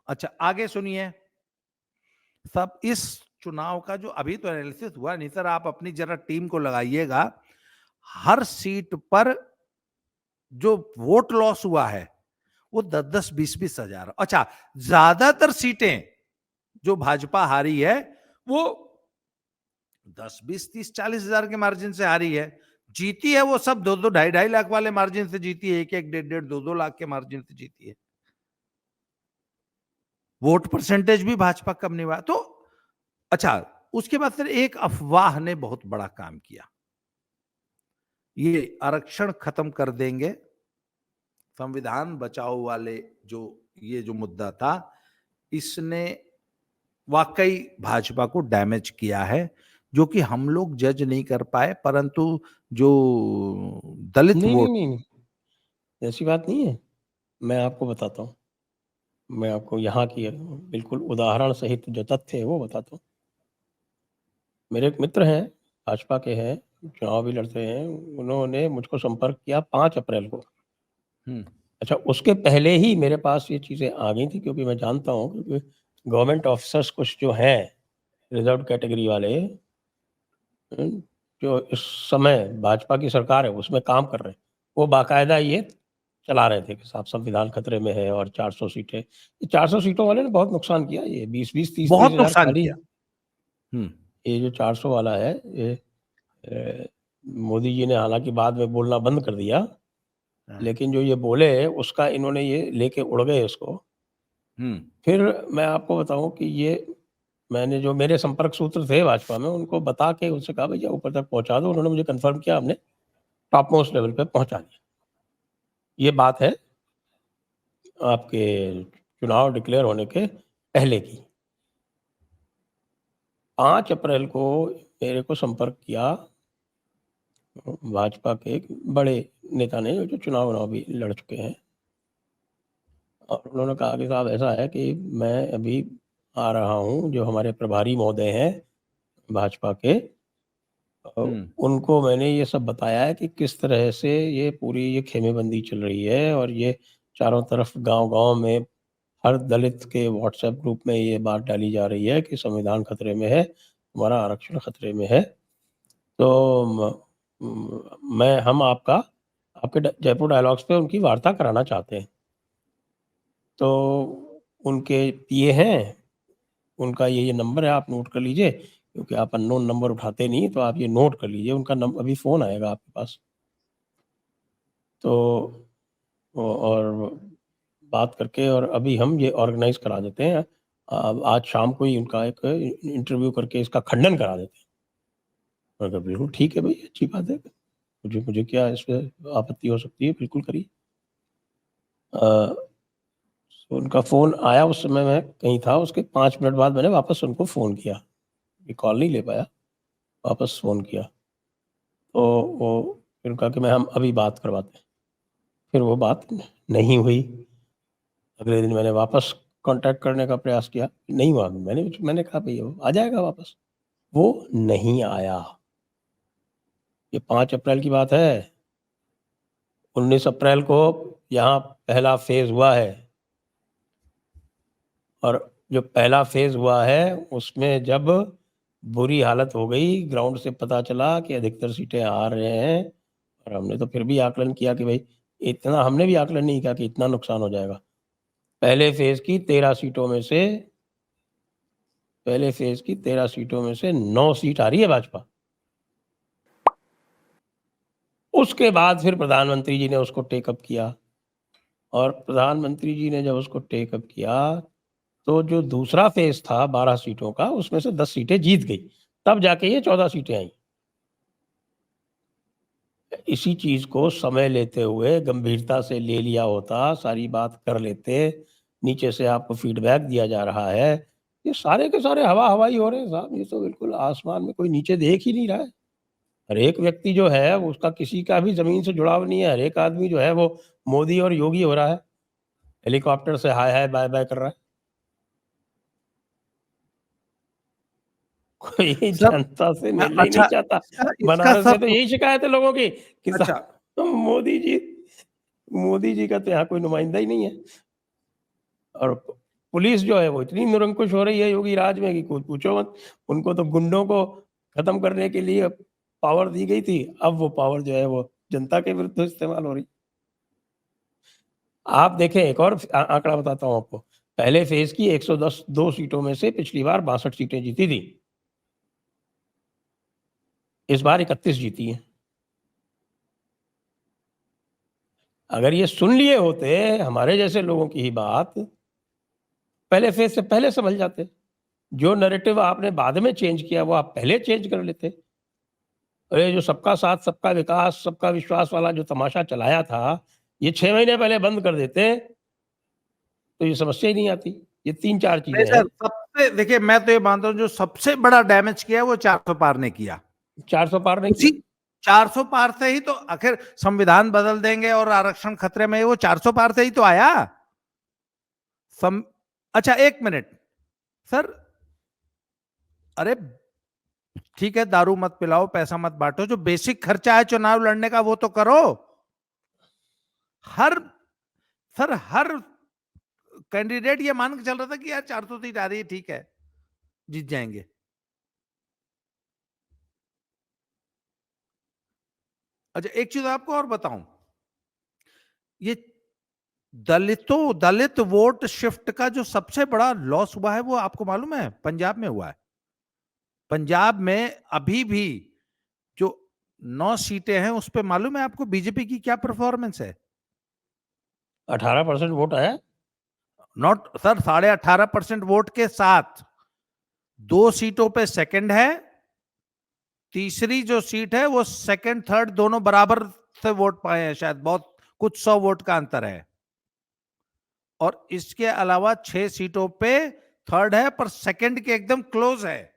Speaker 2: अच्छा आगे सुनिए, सब इस चुनाव का जो अभी तो एनालिसिस हुआ नहीं सर, आप अपनी जरा टीम को लगाइएगा, हर सीट पर जो वोट लॉस हुआ है वो 10-10, 20-20 हजार। अच्छा, ज्यादातर सीटें जो भाजपा हारी है वो 10, 20, 30, 40 हजार के मार्जिन से हारी है। जीती है वो सब 2-2, 2.5 लाख वाले मार्जिन से जीती है, 1-1, 1.5, 2-2 लाख के मार्जिन से जीती है। वोट परसेंटेज भी भाजपा कम नहीं हुआ। तो अच्छा, उसके बाद फिर एक अफवाह ने बहुत बड़ा काम किया, ये आरक्षण खत्म कर देंगे, संविधान बचाओ वाले जो ये जो मुद्दा था, इसने वाकई भाजपा को डैमेज किया है, जो कि हम लोग जज नहीं कर पाए, परंतु जो दलित
Speaker 1: नहीं नहीं
Speaker 2: वोट।
Speaker 1: नहीं नहीं, ऐसी बात नहीं है। मैं आपको बताता हूँ, मैं आपको यहाँ की बिल्कुल उदाहरण सहित जो तथ्य है वो बताता हूँ। मेरे एक मित्र हैं, भाजपा के हैं, चुनाव भी लड़ते हैं, उन्होंने मुझको संपर्क किया 5 अप्रैल को। अच्छा, उसके पहले ही मेरे पास ये चीज़ें आ गई थी, क्योंकि मैं जानता हूँ, क्योंकि गवर्नमेंट ऑफिसर्स कुछ जो हैं रिजर्व कैटेगरी वाले, जो इस समय भाजपा की सरकार है उसमें काम कर रहे हैं, वो बाकायदा ये चला रहे थे कि साहब संविधान खतरे में है और 400 सीटें। ये 400 सीटों वाले ने बहुत नुकसान किया, ये 20-20, 30-30
Speaker 2: बहुत
Speaker 1: हजार
Speaker 2: नुकसान
Speaker 1: खाली।
Speaker 2: किया।
Speaker 1: ये जो 400 वाला है, ये मोदी जी ने हालांकि बाद में बोलना बंद कर दिया, लेकिन जो ये बोले उसका इन्होंने ये लेके उड़ गए उसको। फिर मैं आपको बताऊं कि ये मैंने जो मेरे संपर्क सूत्र थे भाजपा में, उनको बता के उनसे कहा भैया ऊपर तक पहुंचा दो। उन्होंने मुझे कंफर्म किया, हमने टॉप मोस्ट लेवल पे पहुंचा दिया। ये बात है आपके चुनाव डिक्लेयर होने के पहले की। 5 अप्रैल को मेरे को संपर्क किया भाजपा के एक बड़े नेता ने, जो चुनाव भी लड़ चुके हैं, और उन्होंने कहा कि साहब ऐसा है कि मैं अभी आ रहा हूँ, जो हमारे प्रभारी महोदय हैं भाजपा के, उनको मैंने ये सब बताया है कि किस तरह से ये पूरी ये खेमेबंदी चल रही है, और ये चारों तरफ गांव-गांव में हर दलित के व्हाट्सएप ग्रुप में ये बात डाली जा रही है कि संविधान खतरे में है, हमारा आरक्षण खतरे में है। तो मैं हम आपका आपके जयपुर डायलॉग्स पे उनकी वार्ता कराना चाहते हैं। तो उनके पीए हैं, उनका ये नंबर है, आप नोट कर लीजिए, क्योंकि आप अननोन नंबर उठाते नहीं, तो आप ये नोट कर लीजिए, उनका अभी फ़ोन आएगा आपके पास। तो और बात करके और अभी हम ये ऑर्गेनाइज़ करा देते हैं। आज शाम को ही उनका एक इंटरव्यू करके इसका खंडन करा देते हैं। मैंने कहा बिल्कुल ठीक है भई, अच्छी बात है। मुझे मुझे क्या इसमें आपत्ति हो सकती है, बिल्कुल करिए। अ, उनका फ़ोन आया, उस समय मैं कहीं था, उसके 5 मिनट बाद मैंने वापस उनको फ़ोन किया। ये कॉल नहीं ले पाया, वापस फ़ोन किया। तो वो फिर कहा कि हम अभी बात करवाते हैं। फिर वो बात नहीं हुई। अगले दिन मैंने वापस कॉन्टैक्ट करने का प्रयास किया, नहीं हुआ। मैंने कहा भैया वो आ जाएगा वापस, वो नहीं आया। ये 5 अप्रैल की बात है। 19 अप्रैल को यहाँ पहला फ़ेज़ हुआ है, और जो पहला फ़ेज़ हुआ है उसमें जब बुरी हालत हो गई, ग्राउंड से पता चला कि अधिकतर सीटें हार रहे हैं, और हमने तो फिर भी आकलन किया कि भाई इतना, हमने भी आकलन नहीं किया कि इतना नुकसान हो जाएगा। पहले फ़ेज़ की 13 सीटों में से पहले फ़ेज़ की 13 सीटों में से 9 सीट आ रही है भाजपा। उसके बाद फिर प्रधानमंत्री जी ने उसको टेक अप किया, और प्रधानमंत्री जी ने जब उसको टेक अप किया, तो जो दूसरा फ़ेज़ था 12 सीटों का, उसमें से 10 सीटें जीत गई। तब जाके ये 14 सीटें आईं। इसी चीज़ को समय लेते हुए गंभीरता से ले लिया होता, सारी बात कर लेते, नीचे से आपको फ़ीडबैक दिया जा रहा है, ये सारे के सारे हवा-हवाई हो रहे हैं साहब, ये तो बिल्कुल आसमान में कोई नीचे देख ही नहीं रहा है। हर एक व्यक्ति जो है उसका किसी का भी ज़मीन से जुड़ाव नहीं है, हर एक आदमी जो है वो मोदी और योगी हो रहा है, हेलीकॉप्टर से हाय-हाय, बाय-बाय कर रहा है। कोई
Speaker 2: सर
Speaker 1: जनता से मिलना ही नहीं
Speaker 2: अच्छा
Speaker 1: चाहता।
Speaker 2: इसका
Speaker 1: बनारस में तो
Speaker 2: सब
Speaker 1: यही शिकायत है लोगों की कि
Speaker 2: अच्छा
Speaker 1: मोदी जी मोदी जी का तो यहाँ कोई नुमाइंदा ही नहीं है। और पुलिस जो है वो इतनी निरंकुश हो रही है योगी राज में कि कुछ पूछो मत। उनको तो गुंडों को खत्म करने के लिए पावर दी गई थी, अब वो पावर जो है वो जनता के विरुद्ध इस्तेमाल हो रही। आप देखें एक और आंकड़ा बताता हूँ आपको। पहले फेज़ की 110 2 सीटों में से पिछली बार 62 सीटें जीती थी। इस बार 31 जीती हैं। अगर ये सुन लिए होते हमारे जैसे लोगों की ही बात, पहले फेज़ से पहले संभल जाते। जो नैरेटिव आपने बाद में चेंज किया वो आप पहले चेंज कर लेते। अरे जो सबका साथ, सबका विकास, सबका विश्वास वाला जो तमाशा चलाया था, ये 6 महीने पहले बंद कर देते, तो ये समस्या ही नहीं आती। ये 3-4
Speaker 2: नहीं
Speaker 1: चीज़ें
Speaker 2: सर,
Speaker 1: हैं।
Speaker 2: सबसे देखिए मैं तो ये मानता हूँ जो सबसे बड़ा डैमेज किया वो 400 पार ने किया।
Speaker 1: 400 पार नहीं
Speaker 2: उसी
Speaker 1: किया।
Speaker 2: 400 पार से ही तो आखिर संविधान बदल देंगे और आरक्षण खतरे में है, वो 400 पार से ही तो आया। सम अच्छा 1 मिनट सर, अरे ठीक है दारू मत पिलाओ, पैसा मत बांटो, जो बेसिक खर्चा है चुनाव लड़ने का वो तो करो। हर सर हर कैंडिडेट ये मान के चल रहा था कि यार 400 सीट आ रही है, ठीक है जीत जाएंगे। अच्छा एक चीज आपको और बताऊं, ये दलित वोट शिफ्ट का जो सबसे बड़ा लॉस हुआ है वो आपको मालूम है पंजाब में हुआ है। पंजाब में अभी भी जो 9 सीटें हैं उस पे मालूम है आपको बीजेपी की क्या परफॉर्मेंस है?
Speaker 1: 18% वोट आया।
Speaker 2: नॉट सर, 18.5% वोट के साथ 2 सीटों पे सेकंड है, तीसरी जो सीट है वो सेकंड थर्ड दोनों बराबर से वोट पाए हैं, शायद बहुत कुछ 100 वोट का अंतर है। और इसके अलावा 6 सीटों पे थर्ड है पर सेकंड के एकदम क्लोज है।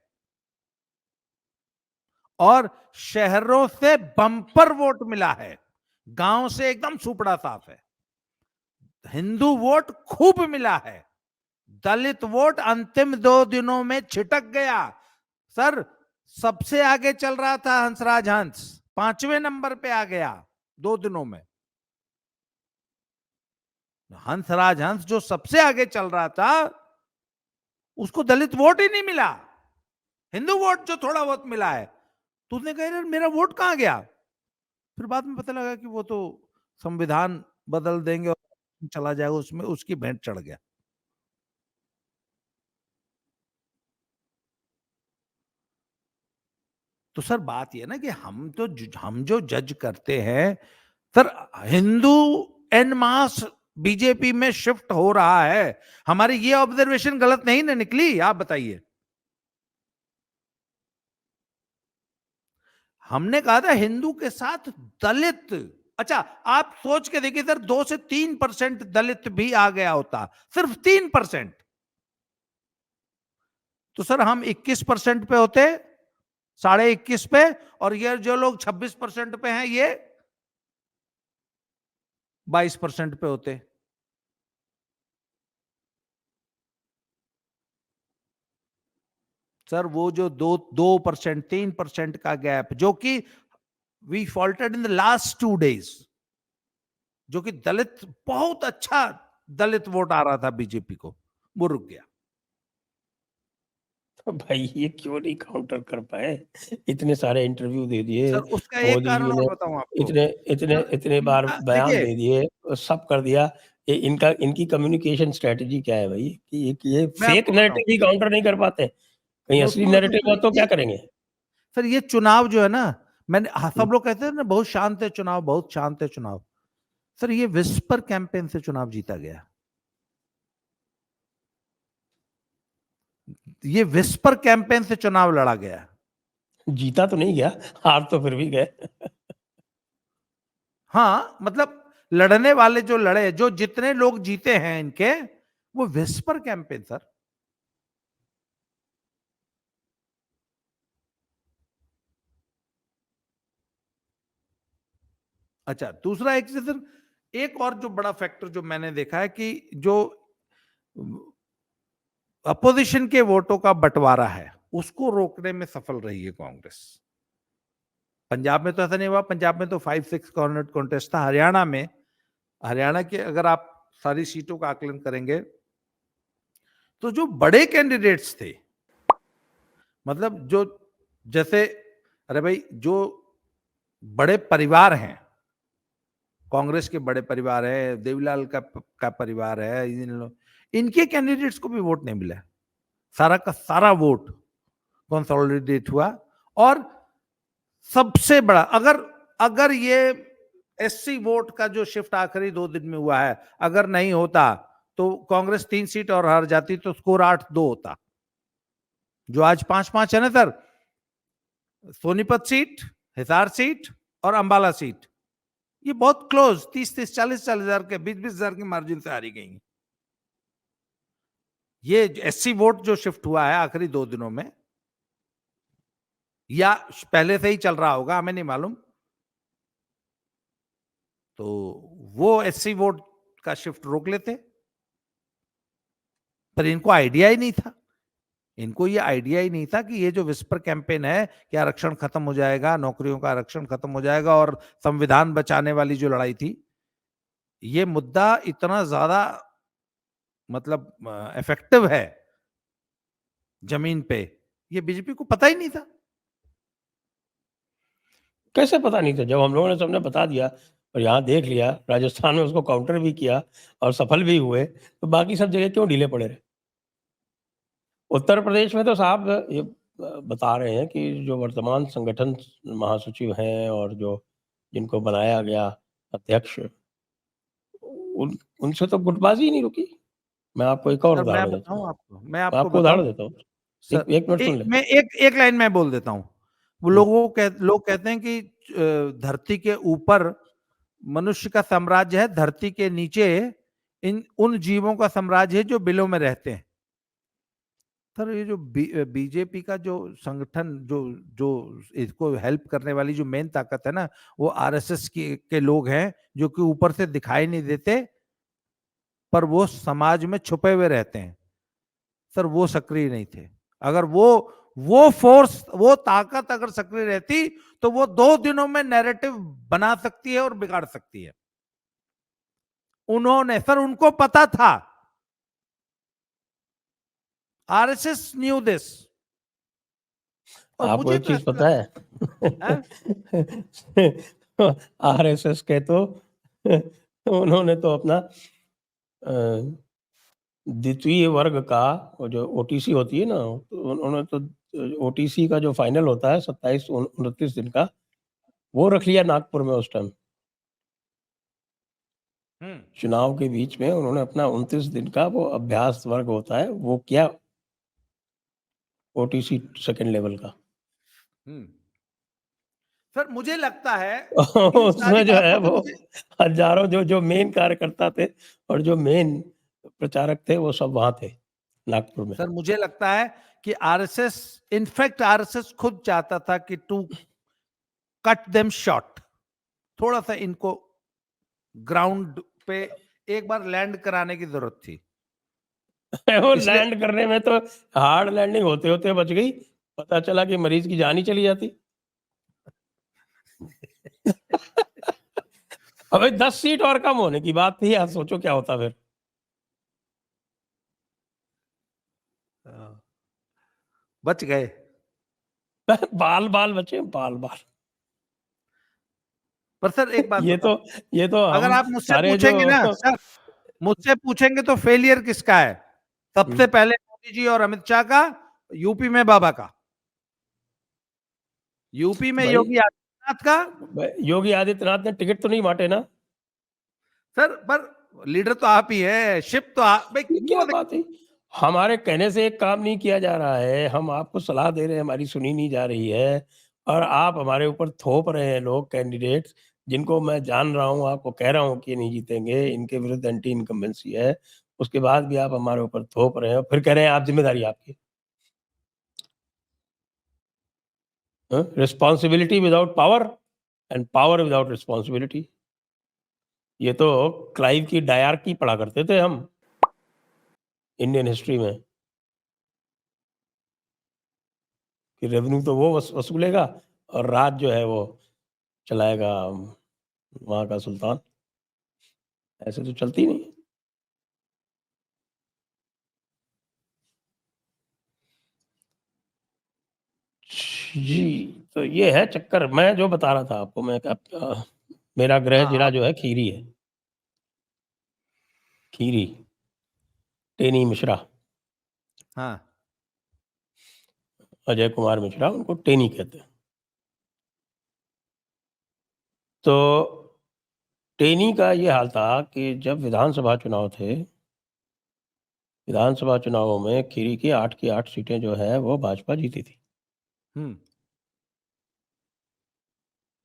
Speaker 2: और शहरों से बम्पर वोट मिला है, गांव से एकदम सुपड़ा साफ है। हिंदू वोट खूब मिला है, दलित वोट अंतिम 2 दिनों में छिटक गया। सर सबसे आगे चल रहा था हंसराज हंस, 5वें नंबर पे आ गया 2 दिनों में। हंसराज हंस जो सबसे आगे चल रहा था उसको दलित वोट ही नहीं मिला, हिंदू वोट जो थोड़ा बहुत मिला है। तो उसने कहा यार मेरा वोट कहां गया? फिर बाद में पता लगा कि वो तो संविधान बदल देंगे और चला जाएगा, उसमें उसकी भेंट चढ़ गया। तो सर बात यह ना कि हम जो जज करते हैं सर, हिंदू एन मास बीजेपी में शिफ्ट हो रहा है, हमारी ये ऑब्जर्वेशन गलत नहीं ना निकली? आप बताइए। हमने कहा था हिंदू के साथ दलित। अच्छा आप सोच के देखिए सर, 2 से 3% दलित भी आ गया होता, सिर्फ 3%, तो सर हम 21% पे होते, 21.5 पे, और ये जो लोग 26% पे हैं ये 22% पे होते। सर वो जो 2% 3% का गैप जो कि we faulted in the last 2 days, जो कि दलित बहुत अच्छा दलित वोट आ रहा था बीजेपी को, वो रुक गया।
Speaker 1: तो भाई ये क्यों नहीं काउंटर कर पाए? इतने सारे इंटरव्यू दे दिए,
Speaker 2: सर उसका एक
Speaker 1: मोदी
Speaker 2: कारण
Speaker 1: जी
Speaker 2: और
Speaker 1: ने
Speaker 2: बताऊं आपको
Speaker 1: इतने इतने
Speaker 2: सर,
Speaker 1: इतने बार
Speaker 2: इनका
Speaker 1: बयान
Speaker 2: देखिए
Speaker 1: दे दिए, सब कर दिया। ये इनका इनकी कम्युनिकेशन स्ट्रेटजी क्या है भाई? कि ये
Speaker 2: मैं
Speaker 1: फेक
Speaker 2: आपको बताऊं,
Speaker 1: नैरेटिव ही काउंटर नहीं कर पाते। कहीं असली
Speaker 2: तो
Speaker 1: नैरेटिव
Speaker 2: सर
Speaker 1: हो तो क्या
Speaker 2: ये
Speaker 1: करेंगे?
Speaker 2: सर ये चुनाव जो है ना, मैंने
Speaker 1: हुँ।
Speaker 2: सब लोग कहते हैं ना बहुत शांत है चुनाव, बहुत शांत है चुनाव। सर ये विस्पर कैंपेन से चुनाव जीता गया, ये विस्पर कैंपेन से चुनाव लड़ा गया।
Speaker 1: जीता तो नहीं गया, हार तो फिर भी गए।
Speaker 2: हाँ मतलब लड़ने वाले जो लड़े, जो जितने लोग जीते हैं इनके, वो विस्पर कैंपेन सर। अच्छा दूसरा एक सर, एक और जो बड़ा फैक्टर जो मैंने देखा है कि जो अपोजिशन के वोटों का बंटवारा है, उसको रोकने में सफल रही है कांग्रेस। पंजाब में तो ऐसा नहीं हुआ, पंजाब में तो 5-6 कॉर्नर कॉन्टेस्ट था। हरियाणा के अगर आप सारी सीटों का आकलन करेंगे तो जो बड़े कैंडिडेट्स थे, मतलब जो, जैसे, अरे भाई, जो बड़े परिवार हैं, कांग्रेस के बड़े परिवार है, देवीलाल का परिवार है, इनके कैंडिडेट्स को भी वोट नहीं मिला। सारा का सारा वोट कंसोलिडेट हुआ। और सबसे बड़ा, अगर अगर ये एससी वोट का जो शिफ्ट आखिरी 2 दिन में हुआ है, अगर नहीं होता तो कांग्रेस 3 सीट और हार जाती, तो स्कोर 8-2 होता। जो आज 5-5 है ना sir, Sonipat seat, Hisar seat और अंबाला सीट, ये बहुत क्लोज 30-30, 40-40 हजार के, 20-20 हजार की मार्जिन से हारी गई। ये एससी वोट जो शिफ्ट हुआ है आखिरी 2 दिनों में, या पहले से ही चल रहा होगा, हमें नहीं मालूम, तो वो एससी वोट का शिफ्ट रोक लेते। पर इनको आइडिया ही नहीं था, इनको ये आइडिया ही नहीं था कि ये जो विस्पर कैंपेन है कि आरक्षण खत्म हो जाएगा, नौकरियों का आरक्षण खत्म हो जाएगा, और संविधान बचाने वाली जो लड़ाई थी, ये मुद्दा इतना ज्यादा, मतलब इफेक्टिव है जमीन पे, ये बीजेपी को पता ही नहीं था।
Speaker 1: कैसे पता नहीं था? जब हम लोगों ने सबने बता दिया और यहाँ देख लिया, राजस्थान में उसको काउंटर भी किया और सफल भी हुए, तो बाकी सब जगह क्यों ढीले पड़े रहे? उत्तर प्रदेश में तो साहब ये बता रहे हैं कि जो वर्तमान संगठन महासचिव हैं और जो जिनको बनाया गया अध्यक्ष, उनसे तो गुटबाजी ही नहीं रुकी। मैं आपको एक और
Speaker 2: सर मैं
Speaker 1: उदाहरण देता हूँ।
Speaker 2: बताऊं आपको, मैं
Speaker 1: मैं
Speaker 2: आपको
Speaker 1: आपको
Speaker 2: बताऊं
Speaker 1: उदाहरण देता हूँ।
Speaker 2: सर,
Speaker 1: एक मिनट सुन ले।
Speaker 2: मैं एक लाइन में बोल देता हूं। वो लोग कहते हैं कि धरती के ऊपर मनुष्य का साम्राज्य है, धरती के नीचे उन जीवों का साम्राज्य है जो बिलों में रहते हैं। सर ये जो बीजेपी का जो संगठन, जो जो इसको हेल्प करने वाली जो मेन ताकत है ना, वो आरएसएस के लोग हैं, जो कि ऊपर से दिखाई नहीं देते, पर वो समाज में छुपे हुए रहते हैं। सर वो सक्रिय नहीं थे। अगर वो फोर्स, वो ताकत अगर सक्रिय रहती, तो वो 2 दिनों में नैरेटिव बना सकती है और बिगाड़ सकती है। उन्होंने, सर उनको पता था, आरएसएस न्यू दिस। और
Speaker 1: आपको
Speaker 2: मुझे
Speaker 1: एक
Speaker 2: तो
Speaker 1: चीज
Speaker 2: ऐसा
Speaker 1: पता
Speaker 2: लगता
Speaker 1: है? आरएसएस के तो उन्होंने तो अपना द्वितीय वर्ग का, वो जो ओटीसी होती है ना, तो उन्होंने तो ओटीसी का जो फाइनल होता है 27-29 दिन का, वो रख लिया नागपुर में उस टाइम। चुनाव के बीच में उन्होंने अपना 29 दिन का वो अभ्यास वर्ग होता है वो किया, ओटीसी सेकंड लेवल का।
Speaker 2: सर मुझे लगता है कि इन सारी
Speaker 1: उसमें जो है
Speaker 2: बातों को
Speaker 1: वो
Speaker 2: मुझे,
Speaker 1: हजारों जो जो मेन कार्यकर्ता थे और जो मेन प्रचारक थे, वो सब वहां थे नागपुर में।
Speaker 2: सर मुझे लगता है कि आरएसएस, इनफैक्ट आरएसएस खुद चाहता था कि टू कट देम शॉर्ट, थोड़ा सा इनको ग्राउंड पे एक बार लैंड कराने की जरूरत थी।
Speaker 1: वो
Speaker 2: इसलिए
Speaker 1: लैंड करने में तो हार्ड लैंडिंग होते होते बच गई, पता चला कि मरीज की जान ही चली जाती। अबे 10 सीट और कम होने की बात थी, आप सोचो क्या होता फिर।
Speaker 2: बच गए।
Speaker 1: बाल बाल बचे, बाल बाल।
Speaker 2: पर सर एक बात
Speaker 1: ये
Speaker 2: बताओ,
Speaker 1: तो ये तो
Speaker 2: अगर
Speaker 1: हम
Speaker 2: आप मुझसे
Speaker 1: सारे जो
Speaker 2: पूछेंगे ना सर, मुझसे पूछेंगे तो फेलियर किसका है, सबसे पहले मोदी जी और अमित शाह का, यूपी में बाबा का, यूपी में
Speaker 1: भाई,
Speaker 2: योगी आदित्यनाथ का।
Speaker 1: योगी आदित्यनाथ ने टिकट तो नहीं बांटे ना?
Speaker 2: सर पर लीडर तो आप ही है, शिप तो आप, भाई
Speaker 1: ये क्या
Speaker 2: क्यों
Speaker 1: बात है? हमारे कहने से एक काम नहीं किया जा रहा है, हम आपको सलाह दे रहे हैं, हमारी सुनी नहीं जा रही है, और आप हमारे ऊपर थोप रहे हैं लोग कैंडिडेट्स, जिनको मैं जान रहा हूँ, आपको कह रहा हूँ कि नहीं जीतेंगे, इनके विरुद्ध एंटी इनकम्बेंसी है, उसके बाद भी आप हमारे ऊपर थोप रहे हैं, फिर कह रहे हैं आप जिम्मेदारी आपकी। Responsibility without power and power without responsibility, ये तो क्लाइव की डायरकी पढ़ा करते थे हम इंडियन हिस्ट्री में। कि रेवेन्यू तो वो वसूलेगा और राज जो है वो चलाएगा वहाँ का सुल्तान। ऐसे तो चलती नहीं। जी, तो ये है चक्कर। मैं जो बता रहा था आपको, मेरा गृह जिला जो है खीरी है। खीरी, टेनी मिश्रा,
Speaker 2: हाँ
Speaker 1: अजय कुमार मिश्रा, उनको टेनी कहते हैं। तो टेनी का ये हाल था कि जब विधानसभा चुनाव थे, विधानसभा चुनावों में खीरी की 8 की 8 सीटें जो है वो भाजपा जीती थी।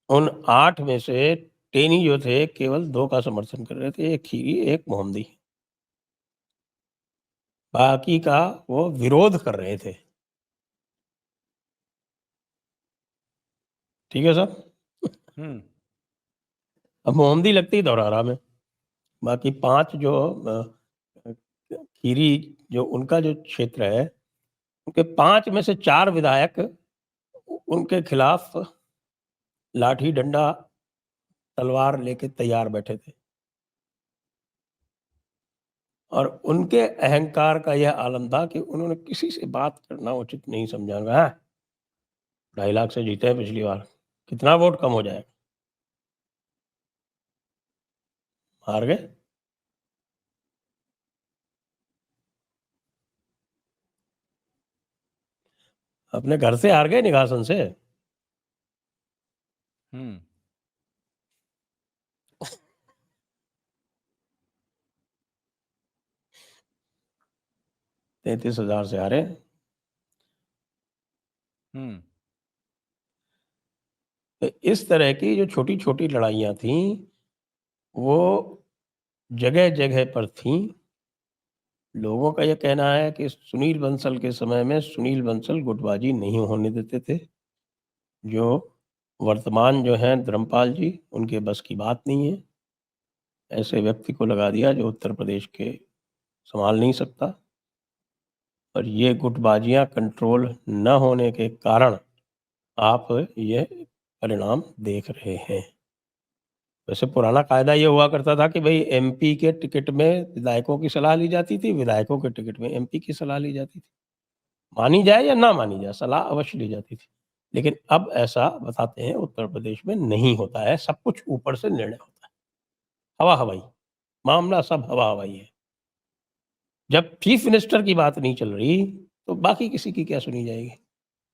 Speaker 1: उन 8 में से टेनी जो थे केवल 2 का समर्थन कर रहे थे, एक खीरी, एक मोहम्मदी। बाकी का वो विरोध कर रहे थे। ठीक है साहब। अब मोहम्मदी लगती धौरारा में, बाकी 5 जो खीरी जो उनका जो क्षेत्र है, उनके 5 में से 4 विधायक उनके खिलाफ लाठी डंडा तलवार लेके तैयार बैठे थे। और उनके अहंकार का यह आलम था कि उन्होंने किसी से बात करना उचित नहीं समझा। 2.5 लाख से जीते हैं पिछली बार, कितना वोट कम हो जाएगा, हार गए। अपने घर से हार गए, निघासन से।
Speaker 2: हम्म
Speaker 1: 33,000 से हारे। तो इस तरह की जो छोटी छोटी लड़ाइयाँ थीं, वो जगह जगह पर थीं। लोगों का यह कहना है कि सुनील बंसल के समय में सुनील बंसल गुटबाजी नहीं होने देते थे। जो वर्तमान जो हैं धर्मपाल जी, उनके बस की बात नहीं है। ऐसे व्यक्ति को लगा दिया जो उत्तर प्रदेश के संभाल नहीं सकता। और ये गुटबाजियां कंट्रोल न होने के कारण आप ये परिणाम देख रहे हैं। वैसे पुराना कायदा ये हुआ करता था कि भाई एमपी के टिकट में विधायकों की सलाह ली जाती थी, विधायकों के टिकट में एमपी की सलाह ली जाती थी। मानी जाए या ना मानी जाए, सलाह अवश्य ली जाती थी। लेकिन अब ऐसा बताते हैं उत्तर प्रदेश में नहीं होता है। सब कुछ ऊपर से निर्णय होता है, हवा हवाई। मामला सब हवा हवाई है। जब चीफ मिनिस्टर की बात नहीं चल रही तो बाकी किसी की क्या सुनी जाएगी।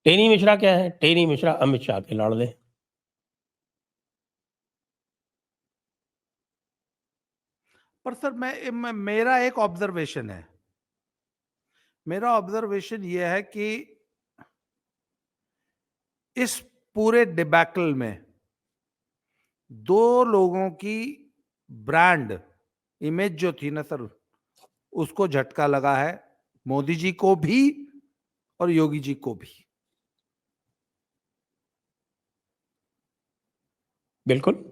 Speaker 1: टेनी मिश्रा क्या है? टेनी मिश्रा अमित शाह के लाड़ले।
Speaker 2: पर सर मेरा एक ऑब्जर्वेशन है। मेरा ऑब्जर्वेशन ये है कि इस पूरे डिबैकल में 2 लोगों की ब्रांड इमेज जो थी ना सर, उसको झटका लगा है, मोदी जी को भी और योगी जी को भी।
Speaker 1: बिल्कुल,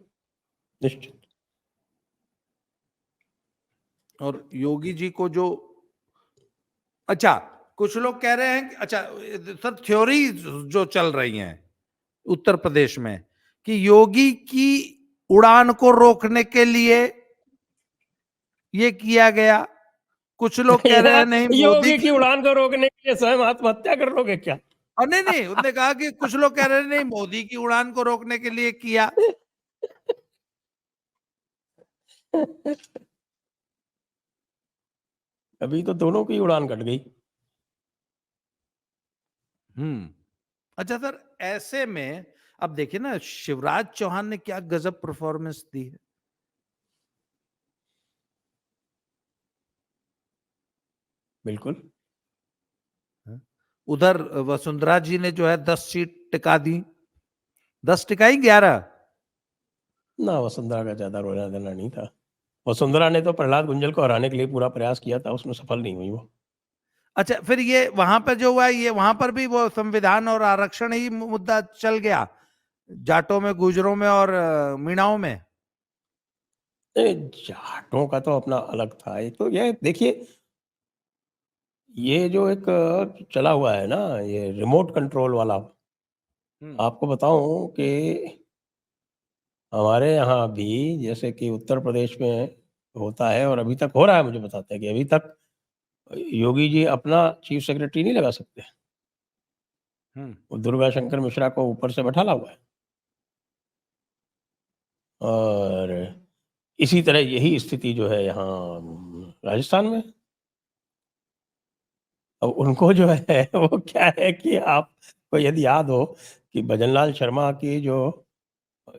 Speaker 1: निश्चित।
Speaker 2: और योगी जी को जो, अच्छा कुछ लोग कह रहे हैं कि अच्छा सर, थ्योरी जो चल रही हैं उत्तर प्रदेश में कि योगी की उड़ान को रोकने के लिए ये किया गया। कुछ लोग कह रहे हैं नहीं, मोदी
Speaker 1: योगी की उड़ान को रोकने के लिए स्वयं आत्महत्या कर लोगे क्या?
Speaker 2: और नहीं नहीं, उसने कहा कि कुछ लोग कह रहे हैं नहीं, मोदी की उड़ान को रोकने के लिए किया।
Speaker 1: अभी तो दोनों की उड़ान कट गई।
Speaker 2: अच्छा सर, ऐसे में अब देखिए ना, शिवराज चौहान ने क्या गजब परफॉर्मेंस दी है।
Speaker 1: बिल्कुल।
Speaker 2: उधर वसुंधरा जी ने जो है 10 सीट टिका दी, 10 टिकाई 11।
Speaker 1: ना, वसुंधरा का ज्यादा रोना देना नहीं था। वसुंधरा ने तो प्रहलाद गुंजल को हराने के लिए पूरा प्रयास किया था, उसमें सफल नहीं हुई वो।
Speaker 2: अच्छा, फिर ये वहां पर जो हुआ, ये वहां पर भी वो संविधान और आरक्षण ही मुद्दा चल गया, जाटों में, गुजरों में और मीणाओं में।
Speaker 1: जाटों का तो अपना अलग था। एक तो ये देखिए, ये जो एक चला हुआ है ना, ये रिमोट कंट्रोल वाला, आपको बताऊं कि हमारे यहाँ भी जैसे कि उत्तर प्रदेश में होता है, और अभी तक हो रहा है, मुझे बताते हैं कि अभी तक योगी जी अपना चीफ सेक्रेटरी नहीं लगा सकते। वो दुर्गा शंकर मिश्रा को ऊपर से बैठाला हुआ है। और इसी तरह यही स्थिति जो है यहाँ राजस्थान में। अब उनको जो है वो क्या है कि आपको यदि याद हो कि भजनलाल शर्मा की जो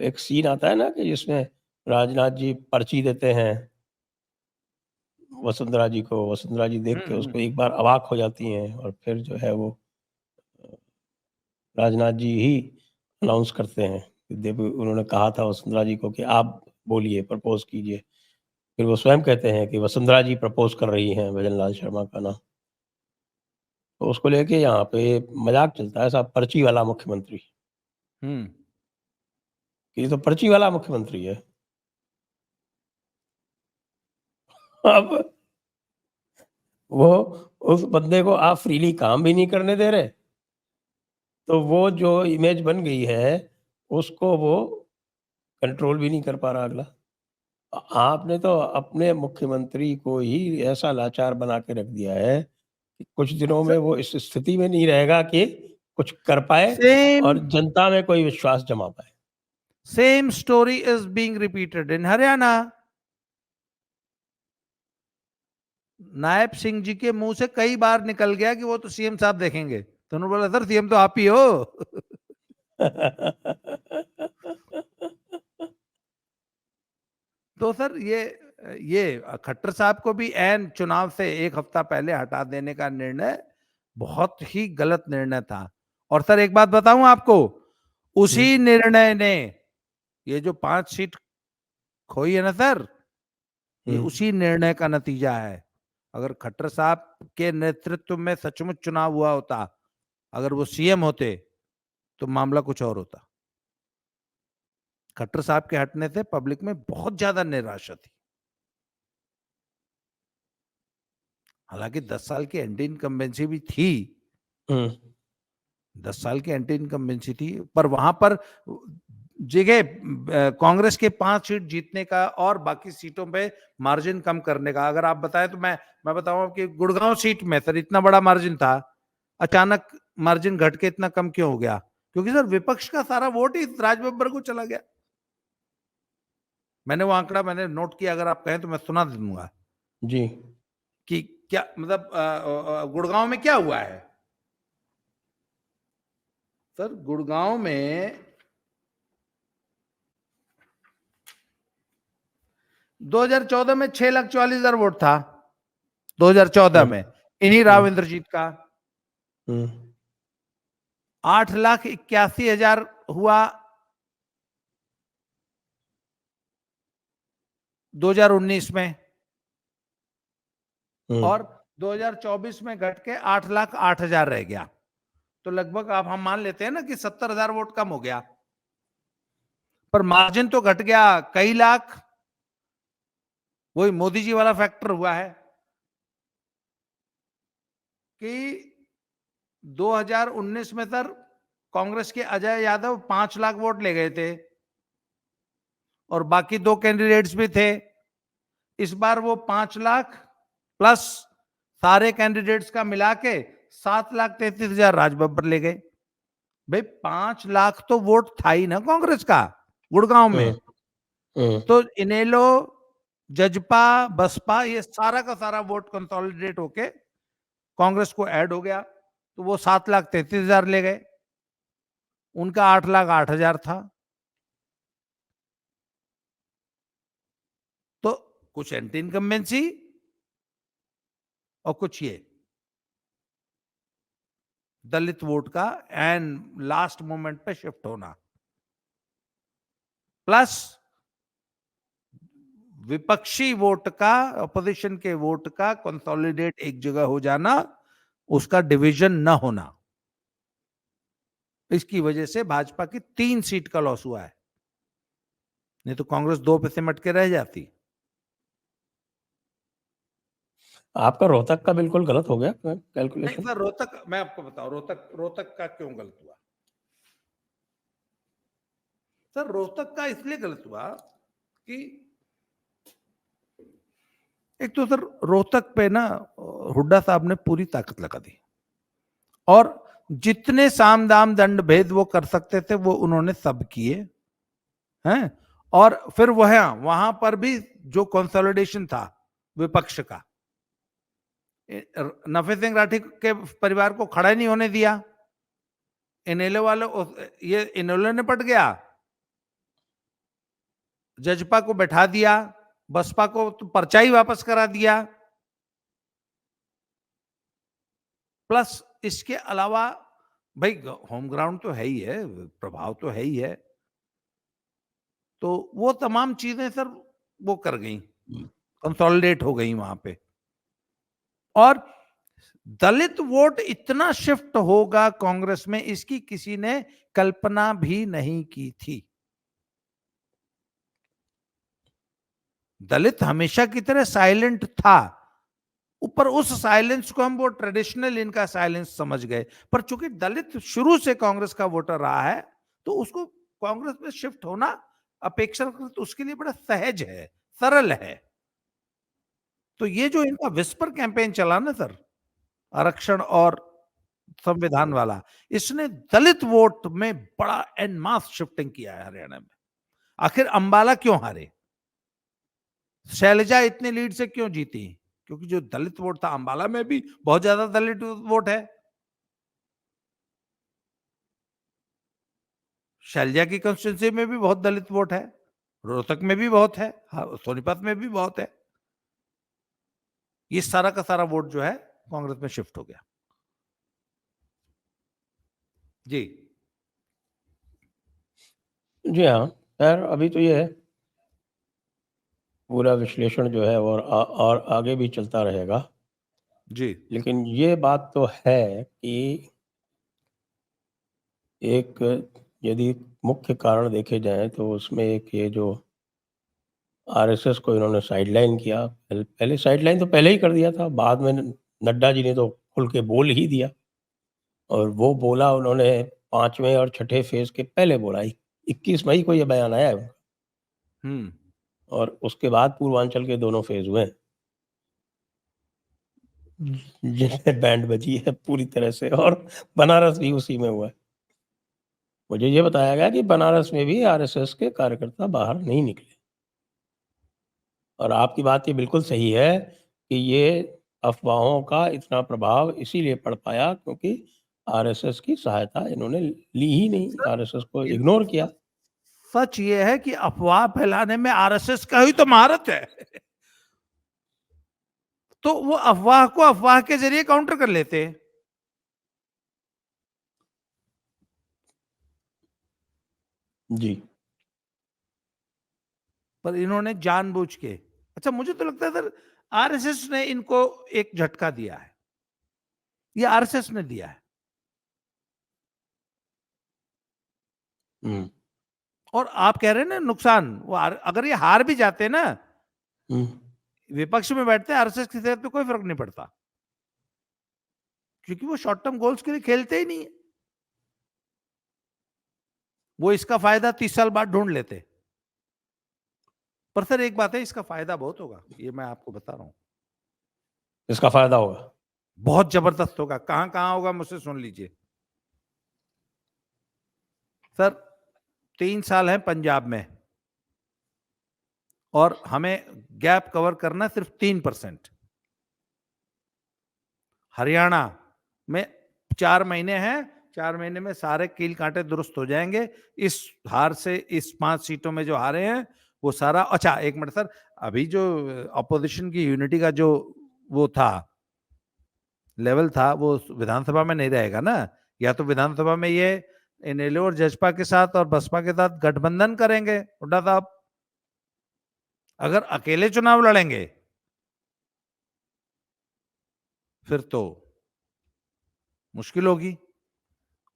Speaker 1: एक सीन आता है ना, कि जिसमें राजनाथ जी पर्ची देते हैं वसुंधरा जी को, वसुंधरा जी देख के उसको एक बार अवाक हो जाती हैं, और फिर जो है वो राजनाथ जी ही अनाउंस करते हैं कि देखो, उन्होंने कहा था वसुंधरा जी को कि आप बोलिए, प्रपोज कीजिए। फिर वो स्वयं कहते हैं कि वसुंधरा जी प्रपोज कर रही हैं भजनलाल शर्मा का नाम। तो उसको लेके यहाँ पे मजाक चलता है, साहब पर्ची वाला मुख्यमंत्री। ये तो पर्ची वाला मुख्यमंत्री है। अब वो उस बंदे को आप फ्रीली काम भी नहीं करने दे रहे, तो वो जो इमेज बन गई है उसको वो कंट्रोल भी नहीं कर पा रहा अगला। आपने तो अपने मुख्यमंत्री को ही ऐसा लाचार बना के रख दिया है कि कुछ दिनों में वो इस स्थिति में नहीं रहेगा कि कुछ कर पाए
Speaker 2: सेम
Speaker 1: और जनता में कोई विश्वास जमा पाए।
Speaker 2: Same story is being repeated in Haryana. Nayab Singh ji के मुंह से कई बार निकल गया कि वो तो सीएम साहब देखेंगे, तो उन्होंने बोला सर सीएम तो आप ही हो। तो सर ये खट्टर साहब को भी एन चुनाव से एक हफ्ता पहले हटा देने का निर्णय बहुत ही गलत निर्णय था। और सर एक बात बताऊं आपको, उसी निर्णय ने ये जो 5 सीट खोई है ना सर, ये उसी निर्णय का नतीजा है। अगर खट्टर साहब के नेतृत्व में सचमुच चुनाव हुआ होता, अगर वो सीएम होते, तो मामला कुछ और होता। खट्टर साहब के हटने से पब्लिक में बहुत ज्यादा निराशा थी। हालांकि 10 साल की एंटी इनकम्बेंसी भी थी, 10 साल की एंटी इनकम्बेंसी थी, पर वहां पर जगह कांग्रेस के 5 सीट जीतने का और बाकी सीटों पे मार्जिन कम करने का। अगर आप बताएं तो मैं बताऊं कि गुड़गांव सीट में सर इतना बड़ा मार्जिन था, अचानक मार्जिन घट के इतना कम क्यों हो गया? क्योंकि सर विपक्ष का सारा वोट ही राज बब्बर को चला गया। मैंने वो आंकड़ा मैंने नोट किया, अगर आप कहें तो मैं सुना दूंगा
Speaker 1: जी।
Speaker 2: कि क्या मतलब गुड़गांव में क्या हुआ है। सर गुड़गांव में 2014 में 6,44,000 वोट था, 2014 में इन्हीं राव इंद्रजीत का। 8,81,000 हुआ 2019 में, और 2024 में घट के 8,08,000 रह गया। तो लगभग आप हम मान लेते हैं ना कि 70,000 वोट कम हो गया, पर मार्जिन तो घट गया कई लाख। वही मोदी जी वाला फैक्टर हुआ है कि 2019 में सर कांग्रेस के अजय यादव 5 लाख वोट ले गए थे, और बाकी 2 कैंडिडेट्स भी थे। इस बार वो 5 लाख प्लस सारे कैंडिडेट्स का मिला के 7,33,000 राज बब्बर ले गए। भाई 5 लाख तो वोट था ही ना कांग्रेस का गुड़गांव में। तो इनेलो, जजपा, बसपा, ये सारा का सारा वोट कंसोलिडेट होके कांग्रेस को ऐड हो गया, तो वो 7,33,000 ले गए, उनका 8,08,000 था। तो कुछ एंटी इनकम्बेंसी और कुछ ये दलित वोट का एंड लास्ट मोमेंट पे शिफ्ट होना, प्लस विपक्षी वोट का, अपोजिशन के वोट का कंसोलिडेट एक जगह हो जाना, उसका डिवीजन न होना, इसकी वजह से भाजपा की 3 सीट का लॉस हुआ है। नहीं तो कांग्रेस 2 पे सिमट के रह जाती।
Speaker 1: आपका रोहतक का बिल्कुल गलत हो गया
Speaker 2: नहीं
Speaker 1: कैलकुलेशन।
Speaker 2: सर, रोहतक मैं आपको बताऊं, रोहतक रोहतक का क्यों गलत हुआ। सर रोहतक का इसलिए गलत हुआ कि एक तो सर रोहतक पे ना हुड्डा साहब ने पूरी ताकत लगा दी, और जितने साम दाम दंड भेद वो कर सकते थे वो उन्होंने सब किए हैं। और फिर वहां पर भी जो कंसोलिडेशन था विपक्ष का, नफे सिंह राठी के परिवार को खड़ा नहीं होने दिया। इनेलो वाले, ये इनेलो ने पट गया, जजपा को बैठा दिया, बसपा को तो पर्चा ही वापस करा दिया। प्लस इसके अलावा भाई होम ग्राउंड तो है ही है, प्रभाव तो है ही है, तो वो तमाम चीजें सर वो कर गई, कंसोलिडेट हो गई वहां पे। और दलित वोट इतना शिफ्ट होगा कांग्रेस में, इसकी किसी ने कल्पना भी नहीं की थी। दलित हमेशा की तरह साइलेंट था, ऊपर उस साइलेंस को हम वो ट्रेडिशनल इनका साइलेंस समझ गए, पर चूंकि दलित शुरू से कांग्रेस का वोटर रहा है तो उसको कांग्रेस में शिफ्ट होना अपेक्षाकृत उसके लिए बड़ा सहज है, सरल है। तो ये जो इनका विस्पर कैंपेन चला ना सर, आरक्षण और संविधान वाला, इसने दलित वोट में बड़ा एन मास शिफ्टिंग किया है हरियाणा में। आखिर अंबाला क्यों हारे, शैलजा इतने लीड से क्यों जीती, क्योंकि जो दलित वोट था, अंबाला में भी बहुत ज्यादा दलित वोट है, शैलजा की कंस्टिट्यूंसी में भी बहुत दलित वोट है, रोहतक में भी बहुत है, हाँ, सोनीपत में भी बहुत है। ये सारा का सारा वोट जो है कांग्रेस में शिफ्ट हो गया। जी
Speaker 1: जी हाँ, खैर अभी तो ये है, पूरा विश्लेषण जो है और आगे भी चलता रहेगा।
Speaker 2: जी
Speaker 1: लेकिन ये बात तो है कि एक, यदि मुख्य कारण देखे जाएँ तो उसमें एक ये जो आरएसएस को इन्होंने साइडलाइन किया, पहले साइडलाइन तो पहले ही कर दिया था, बाद में नड्डा जी ने तो खुल के बोल ही दिया, और वो बोला उन्होंने 5वें और छठे फेज़ के पहले बोला, 21 मई को ये बयान आया है उनका,
Speaker 2: हम्म
Speaker 1: और उसके बाद पूर्वांचल के दोनों फेज़ हुए हैं, जिनमें बैंड बजी है पूरी तरह से, और बनारस भी उसी में हुआ है। मुझे ये बताया गया कि बनारस में भी आरएसएस के कार्यकर्ता बाहर नहीं निकले। और आपकी बात ये बिल्कुल सही है कि ये अफ़वाहों का इतना प्रभाव इसीलिए पड़ पाया क्योंकि आरएसएस की सहायता इन्होंने ली ही नहीं,
Speaker 2: सर,
Speaker 1: आरएसएस को
Speaker 2: इन
Speaker 1: इग्नोर किया।
Speaker 2: सच ये है कि अफवाह फैलाने में आरएसएस का ही तो महारत है। तो वो अफवाह को अफवाह के जरिए काउंटर कर लेते हैं।
Speaker 1: जी।
Speaker 2: पर इन्होंने जानबूझ के, अच्छा मुझे तो लगता है सर आरएसएस ने इनको एक झटका दिया है, ये आरएसएस ने दिया है।
Speaker 1: हुँ,
Speaker 2: और आप कह रहे हैं ना नुकसान, वो अगर ये हार भी जाते ना,
Speaker 1: हुँ।
Speaker 2: विपक्ष में बैठते, आरएसएस की सेहत पे कोई फर्क नहीं पड़ता, क्योंकि वो शॉर्ट टर्म गोल्स के लिए खेलते ही नहीं है। वो इसका फायदा 30 साल बाद ढूंढ लेते। पर सर एक बात है, इसका फायदा बहुत होगा, ये मैं आपको बता रहा हूं,
Speaker 1: इसका फ़ायदा होगा।
Speaker 2: बहुत जबरदस्त होगा। कहां कहां होगा मुझसे सुन लीजिए सर। 3 साल है पंजाब में, और हमें गैप कवर करना सिर्फ 3%। हरियाणा में 4 महीने हैं, 4 महीने में सारे कील कांटे दुरुस्त हो जाएंगे। इस हार से, इस 5 सीटों में जो हारे हैं वो सारा, अच्छा एक मिनट सर, अभी जो अपोजिशन की यूनिटी का जो वो था, लेवल था, वो विधानसभा में नहीं रहेगा ना। या तो विधानसभा में ये इनेलो और जजपा के साथ और बसपा के साथ गठबंधन करेंगे हुड्डा साहब, अगर अकेले चुनाव लड़ेंगे फिर तो मुश्किल होगी।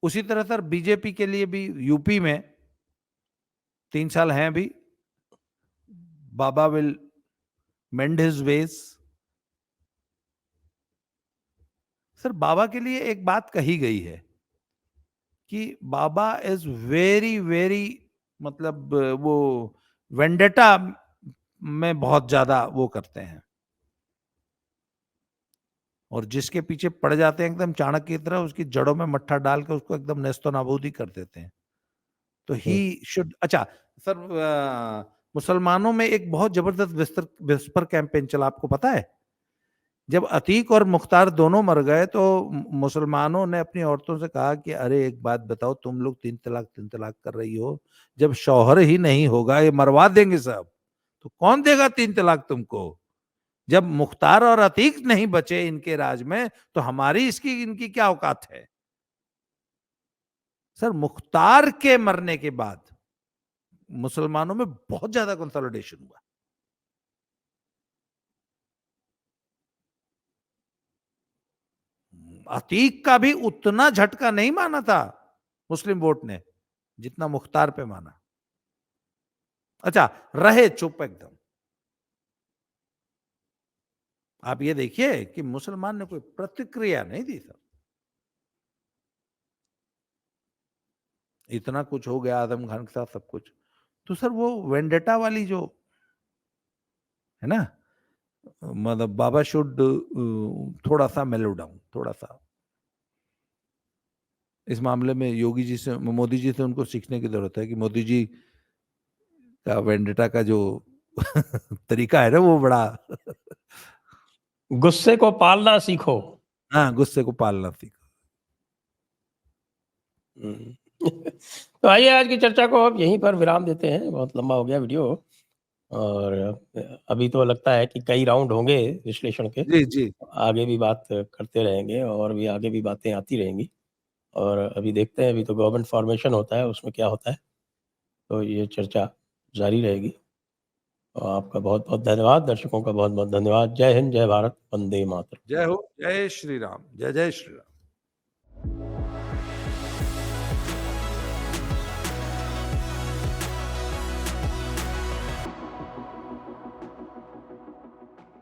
Speaker 2: उसी तरह सर बीजेपी के लिए भी यूपी में 3 साल हैं अभी, Baba will mend his ways, sir बाबा के लिए एक बात कही गई है कि बाबा इज वेरी वेरी, मतलब वो वेंडेटा में बहुत ज्यादा वो करते हैं, और जिसके पीछे पड़ जाते हैं एकदम चाणक्य की तरह, उसकी जड़ों में मट्ठा डाल के उसको एकदम नेस्तो नाबूद ही कर देते हैं। तो ही शुड, अच्छा सर, मुसलमानों में एक बहुत जबरदस्त विस्पर कैंपेन चला, आपको पता है? जब अतीक और मुख्तार दोनों मर गए तो मुसलमानों ने अपनी औरतों से कहा कि अरे एक बात बताओ, तुम लोग तीन तलाक कर रही हो, जब शौहर ही नहीं होगा ये मरवा देंगे सब, तो कौन देगा 3 तलाक तुमको? जब मुख्तार और अतीक नहीं बचे इनके राज में, तो हमारी इसकी इनकी क्या औकात है? सर मुख्तार के मरने के बाद मुसलमानों में बहुत ज्यादा कंसोलिडेशन हुआ। अतीक का भी उतना झटका नहीं माना था मुस्लिम वोट ने जितना मुख्तार पे माना। अच्छा, रहे चुप एकदम। आप ये देखिए कि मुसलमान ने कोई प्रतिक्रिया नहीं दी सर। इतना कुछ हो गया आदम खान के साथ सब कुछ, तो सर वो वेंडेटा वाली जो है ना, मतलब बाबा शुड थोड़ा सा मेलो डाउन, थोड़ा सा इस मामले में योगी जी से, मोदी जी से उनको सीखने की जरूरत है कि मोदी जी का वेंडेटा का जो तरीका है ना वो बड़ा
Speaker 1: गुस्से को पालना सीखो।
Speaker 2: हाँ, गुस्से को पालना सीखो।
Speaker 1: तो आइए आज की चर्चा को अब यहीं पर विराम देते हैं, बहुत लंबा हो गया वीडियो, और अभी तो लगता है कि कई राउंड होंगे विश्लेषण के,
Speaker 2: जी जी।
Speaker 1: आगे भी बात करते रहेंगे और भी आगे भी बातें आती रहेंगी, और अभी देखते हैं, अभी तो गवर्नमेंट फॉर्मेशन होता है, उसमें क्या होता है, तो ये चर्चा जारी रहेगी। और आपका बहुत बहुत धन्यवाद, दर्शकों का बहुत बहुत धन्यवाद। जय हिंद, जय भारत, वंदे मातरम।
Speaker 2: जय हो, जय श्री राम, जय जय श्री राम।